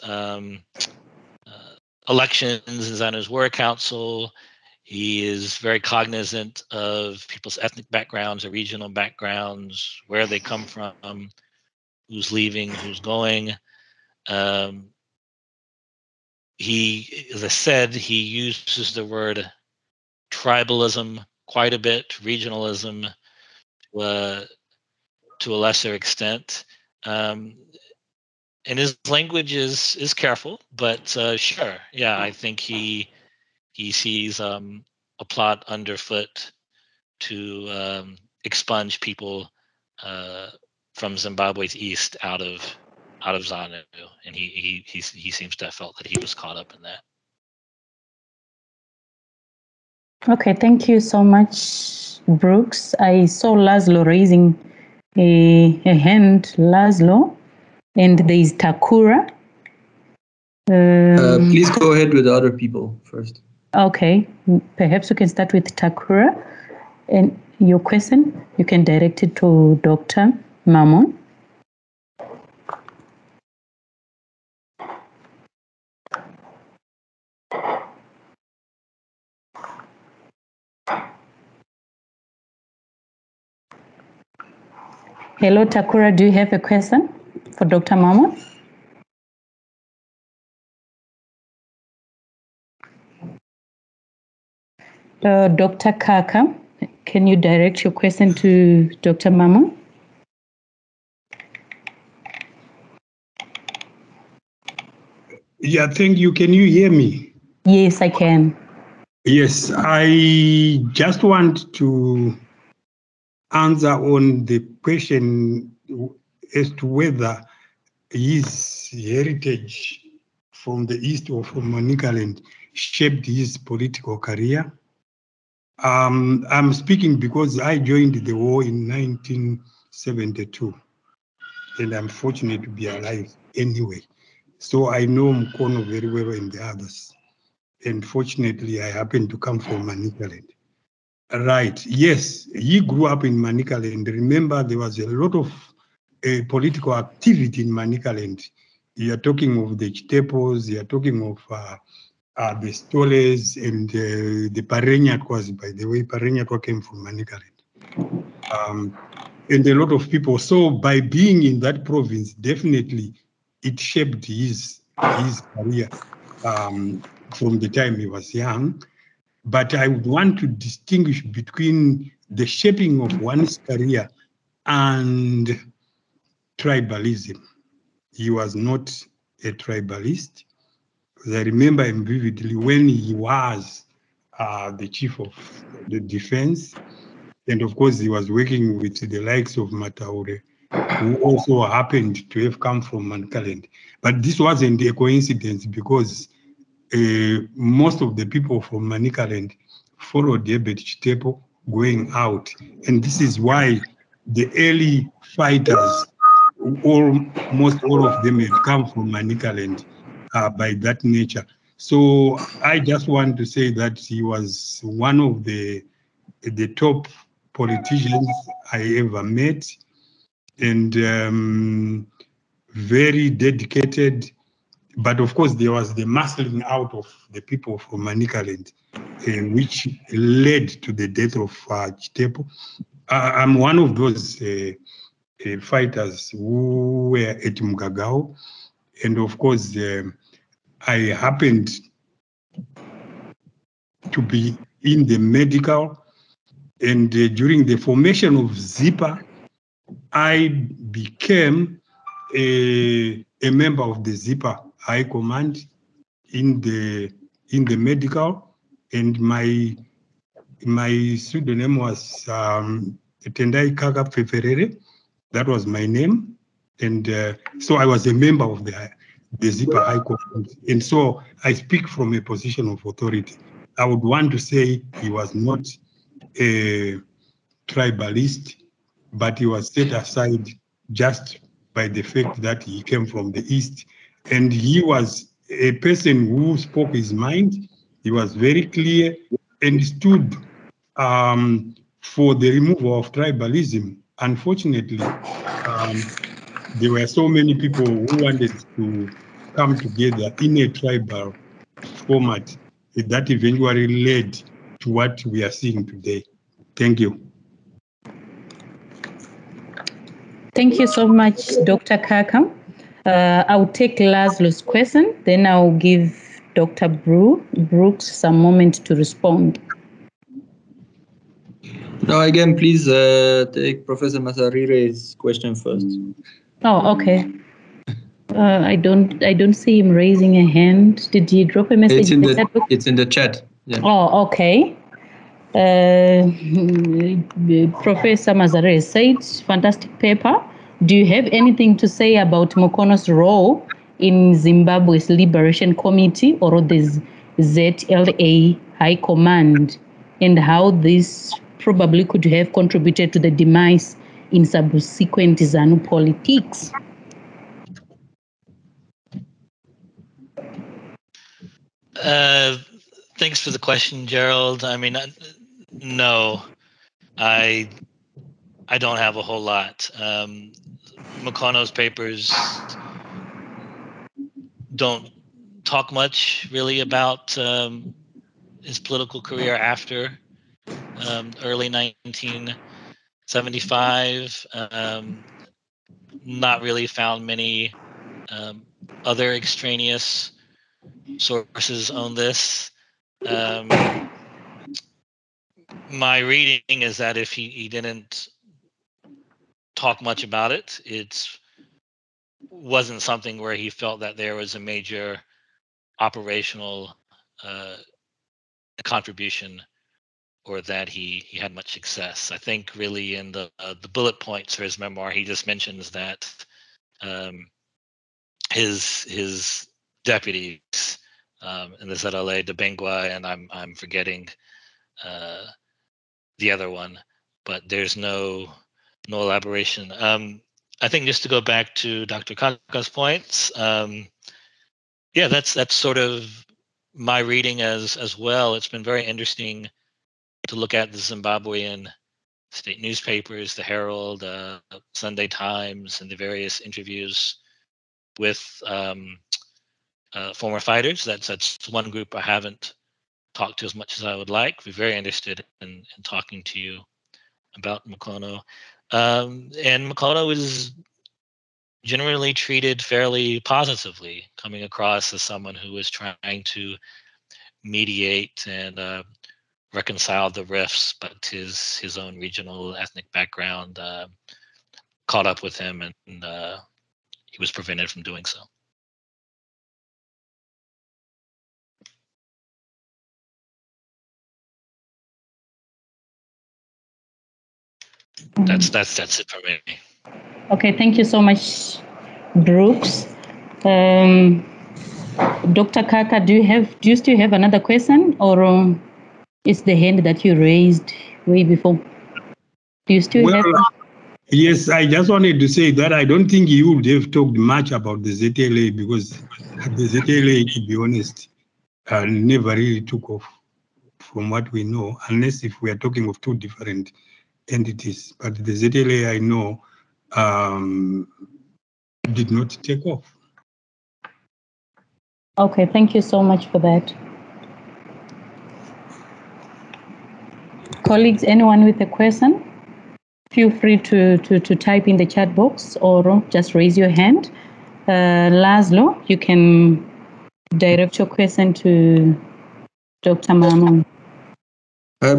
elections in ZANU's War Council. He is very cognizant of people's ethnic backgrounds or regional backgrounds, where they come from, who's leaving, who's going. He, as I said, he uses the word tribalism quite a bit, regionalism to a lesser extent. And his language is careful, but sure, yeah, I think he sees a plot underfoot to expunge people from Zimbabwe's east out of ZANU, and he seems to have felt that he was caught up in that. Okay, thank you so much, Brooks. I saw Laszlo raising a hand. Laszlo, and there is Takura. Please go ahead with the other people first. Okay, perhaps we can start with Takura. And your question, you can direct it to Dr. Marmon. Hello, Takura, do you have a question for Dr. Marmon? Dr. Kaka, can you direct your question to Dr. Marmon? Yeah, thank you. Can you hear me? Yes, I can. Yes, I just want to answer on the question as to whether his heritage from the East or from Manicaland shaped his political career. I'm speaking because I joined the war in 1972, and I'm fortunate to be alive anyway. So I know Mukono very well and the others. And fortunately, I happen to come from Manicaland. Right, yes, he grew up in Manicaland. Remember, there was a lot of political activity in Manicaland. You are talking of the Chitepos, you are talking of the Stoles and the Parenyatwas, by the way. Parenyatwa came from Manicaland. And a lot of people. So by being in that province, definitely it shaped his career from the time he was young. But I would want to distinguish between the shaping of one's career and tribalism. He was not a tribalist. I remember him vividly when he was the chief of the defense. And of course, he was working with the likes of Mataure, who also happened to have come from Manicaland. But this wasn't a coincidence because most of the people from Manicaland followed Herbert Chitepo going out. And this is why the early fighters, almost all of them had come from Manicaland by that nature. So I just want to say that he was one of the top politicians I ever met, and very dedicated. But of course, there was the muscling out of the people from Manicaland, which led to the death of Chitepo. I'm one of those fighters who were at Mugagao. And of course, I happened to be in the medical. And during the formation of ZIPA, I became a member of the ZIPA High Command in the medical, and my pseudonym was Tendai Kaka Peperere. That was my name, and so I was a member of the ZIPA High Command, and so I speak from a position of authority. I would want to say he was not a tribalist, but he was set aside just by the fact that he came from the East. And he was a person who spoke his mind. He was very clear and stood for the removal of tribalism. Unfortunately, there were so many people who wanted to come together in a tribal format that eventually led to what we are seeing today. Thank you. Thank you so much, Dr. Kaka. I'll take Laszlo's question, then I'll give Dr. Brooks some moment to respond. No, again, please take Professor Masarire's question first. Oh, okay. I don't see him raising a hand. Did he drop a message? It's in the chat. Yeah. Oh, okay. Professor Mazare said, fantastic paper. Do you have anything to say about Mukono's role in Zimbabwe's Liberation Committee or the ZLA High Command, and how this probably could have contributed to the demise in subsequent ZANU politics? Thanks for the question, Gerald. I mean, no. I don't have a whole lot. Mukono's papers don't talk much really about his political career after early 1975. Not really found many other extraneous sources on this. My reading is that if he didn't talk much about it, it wasn't something where he felt that there was a major operational contribution or that he had much success. I think really in the bullet points for his memoir, he just mentions that his deputies in the ZLA, de Bengua, and I'm forgetting the other one, but there's no elaboration. I think just to go back to Dr. Kaka's points, yeah, that's sort of my reading as well. It's been very interesting to look at the Zimbabwean state newspapers, the Herald, Sunday Times, and the various interviews with former fighters. That's one group I haven't talked to as much as I would like. We're very interested in talking to you about Mukono. And Mukono is generally treated fairly positively, coming across as someone who is trying to mediate and reconcile the rifts, but his own regional ethnic background caught up with him, and he was prevented from doing so. That's it for me. Okay, thank you so much, Brooks. Dr. Kaka, do you still have another question, or it's the hand that you raised way before? Do you still have? Yes, I just wanted to say that I don't think you would have talked much about the ZLA because the ZLA, to be honest, never really took off from what we know, unless if we are talking of two different entities. But the ZLA I know did not take off. Okay, thank you so much for that. Colleagues, anyone with a question? Feel free to type in the chat box or just raise your hand. Laszlo, you can direct your question to Dr. Marmon.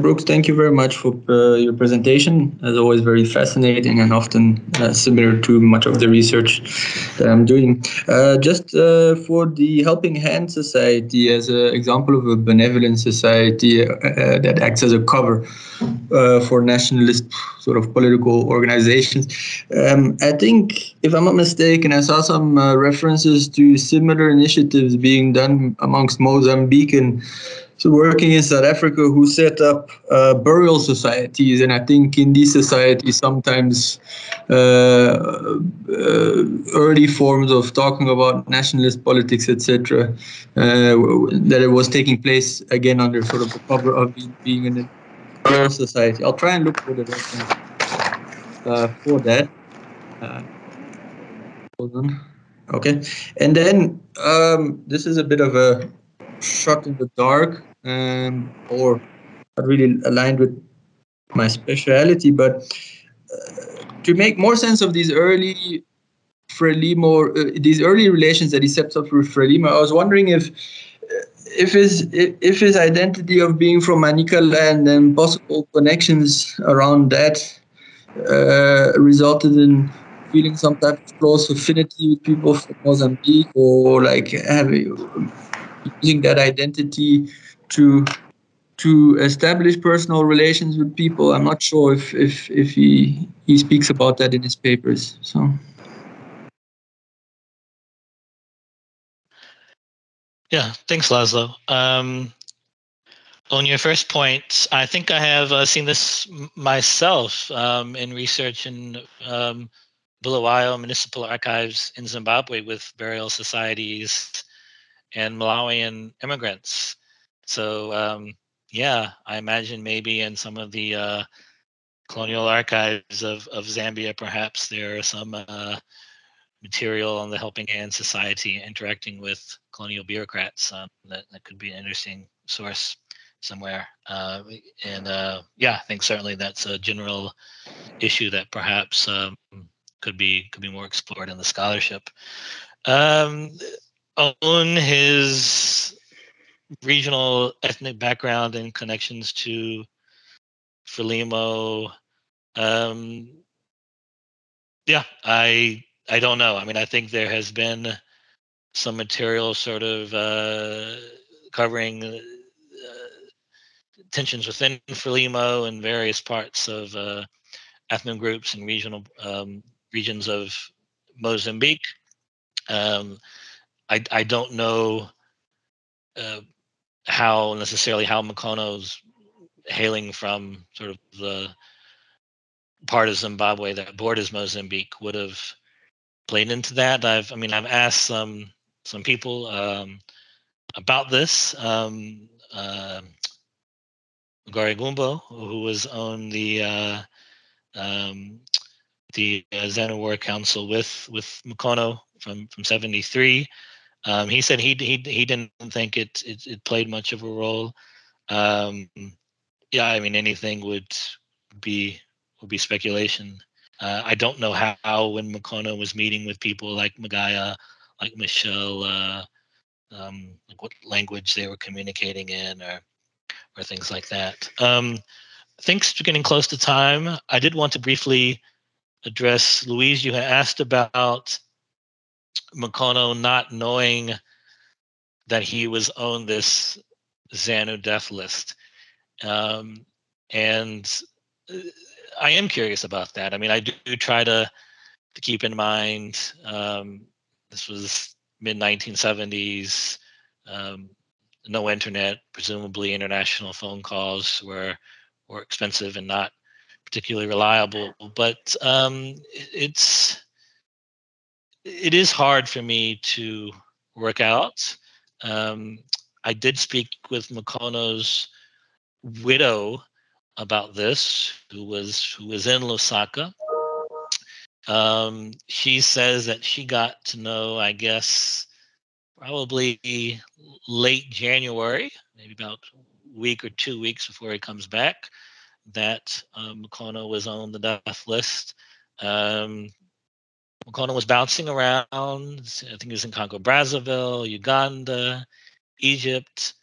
Brooks, thank you very much for your presentation. As always, very fascinating and often similar to much of the research that I'm doing. Just for the Helping Hand Society, as an example of a benevolent society that acts as a cover for nationalist sort of political organizations. I think, if I'm not mistaken, I saw some references to similar initiatives being done amongst Mozambican working in South Africa who set up burial societies, and I think in these societies sometimes early forms of talking about nationalist politics, etc., that it was taking place again under sort of the cover of being in a burial society. I'll try and look for the reference for that. Hold on. Okay, and then this is a bit of a shot in the dark, or not really aligned with my speciality, but to make more sense of these early Frelimo, these early relations that he sets up with Frelimo, I was wondering if his identity of being from Manicaland and possible connections around that resulted in feeling some type of close affinity with people from Mozambique, or like using that identity to establish personal relations with people. I'm not sure if he speaks about that in his papers. So. Yeah, thanks, Laszlo. On your first point, I think I have seen this myself in research in Bulawayo Municipal Archives in Zimbabwe with burial societies and Malawian immigrants. So yeah, I imagine maybe in some of the colonial archives of Zambia, perhaps there are some material on the Helping Hand Society interacting with colonial bureaucrats. That could be an interesting source somewhere. Yeah, I think certainly that's a general issue that perhaps could be more explored in the scholarship. On his regional ethnic background and connections to Frelimo, yeah, I don't know. I mean, I think there has been some material sort of covering tensions within Frelimo and various parts of ethnic groups and regional regions of Mozambique. I don't know how Mukono's hailing from sort of the part of Zimbabwe that borders Mozambique would have played into that. I've asked some people about this. Gary Gumbo, who was on the ZANU War Council with Mukono from 73. He said he didn't think it played much of a role. Yeah, I mean, anything would be speculation. I don't know how when Mukono was meeting with people like Magaya, like Michelle, like what language they were communicating in, or things like that. Thanks for getting close to time. I did want to briefly address, Louise, you had asked about Mukono not knowing that he was on this ZANU death list. And I am curious about that. I mean, I do try to keep in mind, this was mid-1970s, no internet, presumably international phone calls were expensive and not particularly reliable. But it is hard for me to work out. I did speak with Mukono's widow about this, who was in Lusaka. She says that she got to know, I guess, probably late January, maybe about a week or 2 weeks before he comes back, that Mukono was on the death list. Mukono was bouncing around. I think he was in Congo Brazzaville, Uganda, Egypt.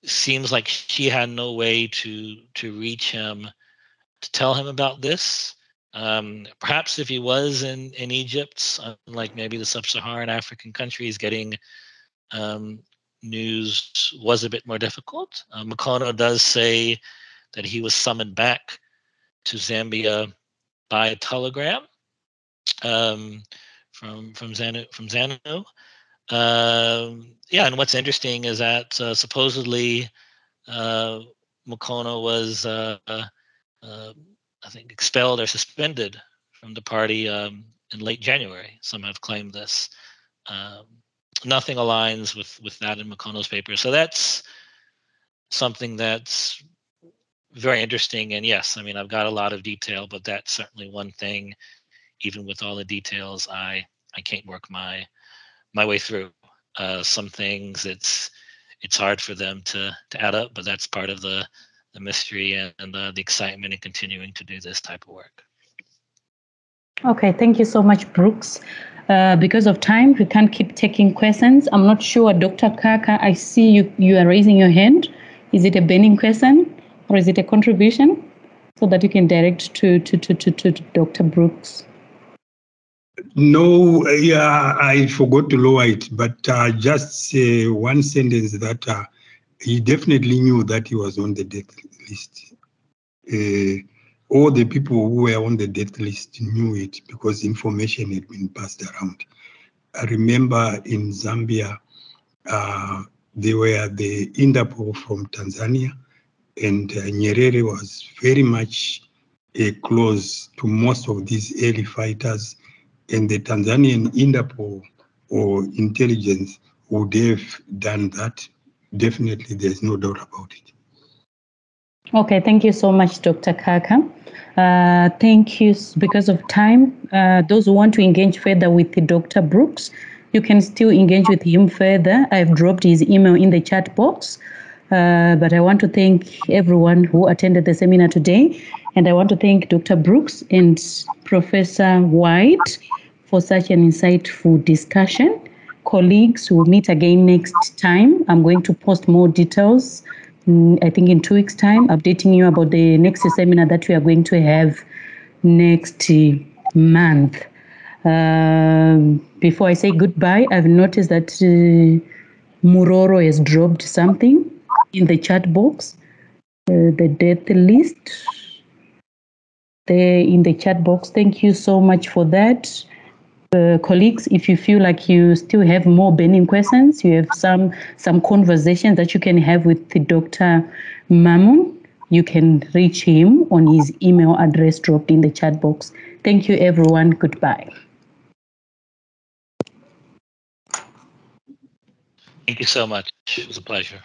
Seems like she had no way to reach him to tell him about this. Perhaps if he was in Egypt, like maybe the sub-Saharan African countries, getting news was a bit more difficult. Mukono does say that he was summoned back to Zambia by a telegram from ZANU. Yeah, and what's interesting is that supposedly Mukono was I think expelled or suspended from the party in late January. Some have claimed this. Nothing aligns with that in Mukono's paper. So that's something that's very interesting. And yes, I mean, I've got a lot of detail, but that's certainly one thing, even with all the details, I can't work my way through. Some things it's hard for them to add up, but that's part of the mystery and the excitement in continuing to do this type of work. Okay, thank you so much, Brooks. Because of time, we can't keep taking questions. I'm not sure, Dr. Kaka, I see you are raising your hand. Is it a burning question or is it a contribution? So that you can direct to Dr. Brooks. No, yeah, I forgot to lower it, but just one sentence that he definitely knew that he was on the death list. All the people who were on the death list knew it because information had been passed around. I remember in Zambia, there were the Interpol from Tanzania, and Nyerere was very much close to most of these early fighters, and the Tanzanian Interpol or intelligence would have done that. Definitely, there's no doubt about it. Okay, thank you so much, Dr. Kaka. Thank you. Because of time, those who want to engage further with Dr. Brooks, you can still engage with him further. I've dropped his email in the chat box. But I want to thank everyone who attended the seminar today. And I want to thank Dr. Brooks and Professor White for such an insightful discussion. Colleagues, we'll meet again next time. I'm going to post more details, I think in 2 weeks' time, updating you about the next seminar that we are going to have next month. Before I say goodbye, I've noticed that Muroro has dropped something in the chat box. The death list there in the chat box. Thank you so much for that. Colleagues, if you feel like you still have more burning questions, you have some conversation that you can have with the Dr. Marmon, you can reach him on his email address dropped in the chat box. Thank you, everyone. Goodbye. Thank you so much. It was a pleasure.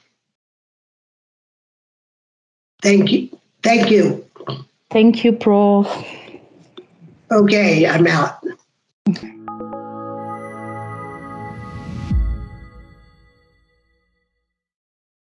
Thank you. Thank you. Thank you, Prof. Okay, I'm out.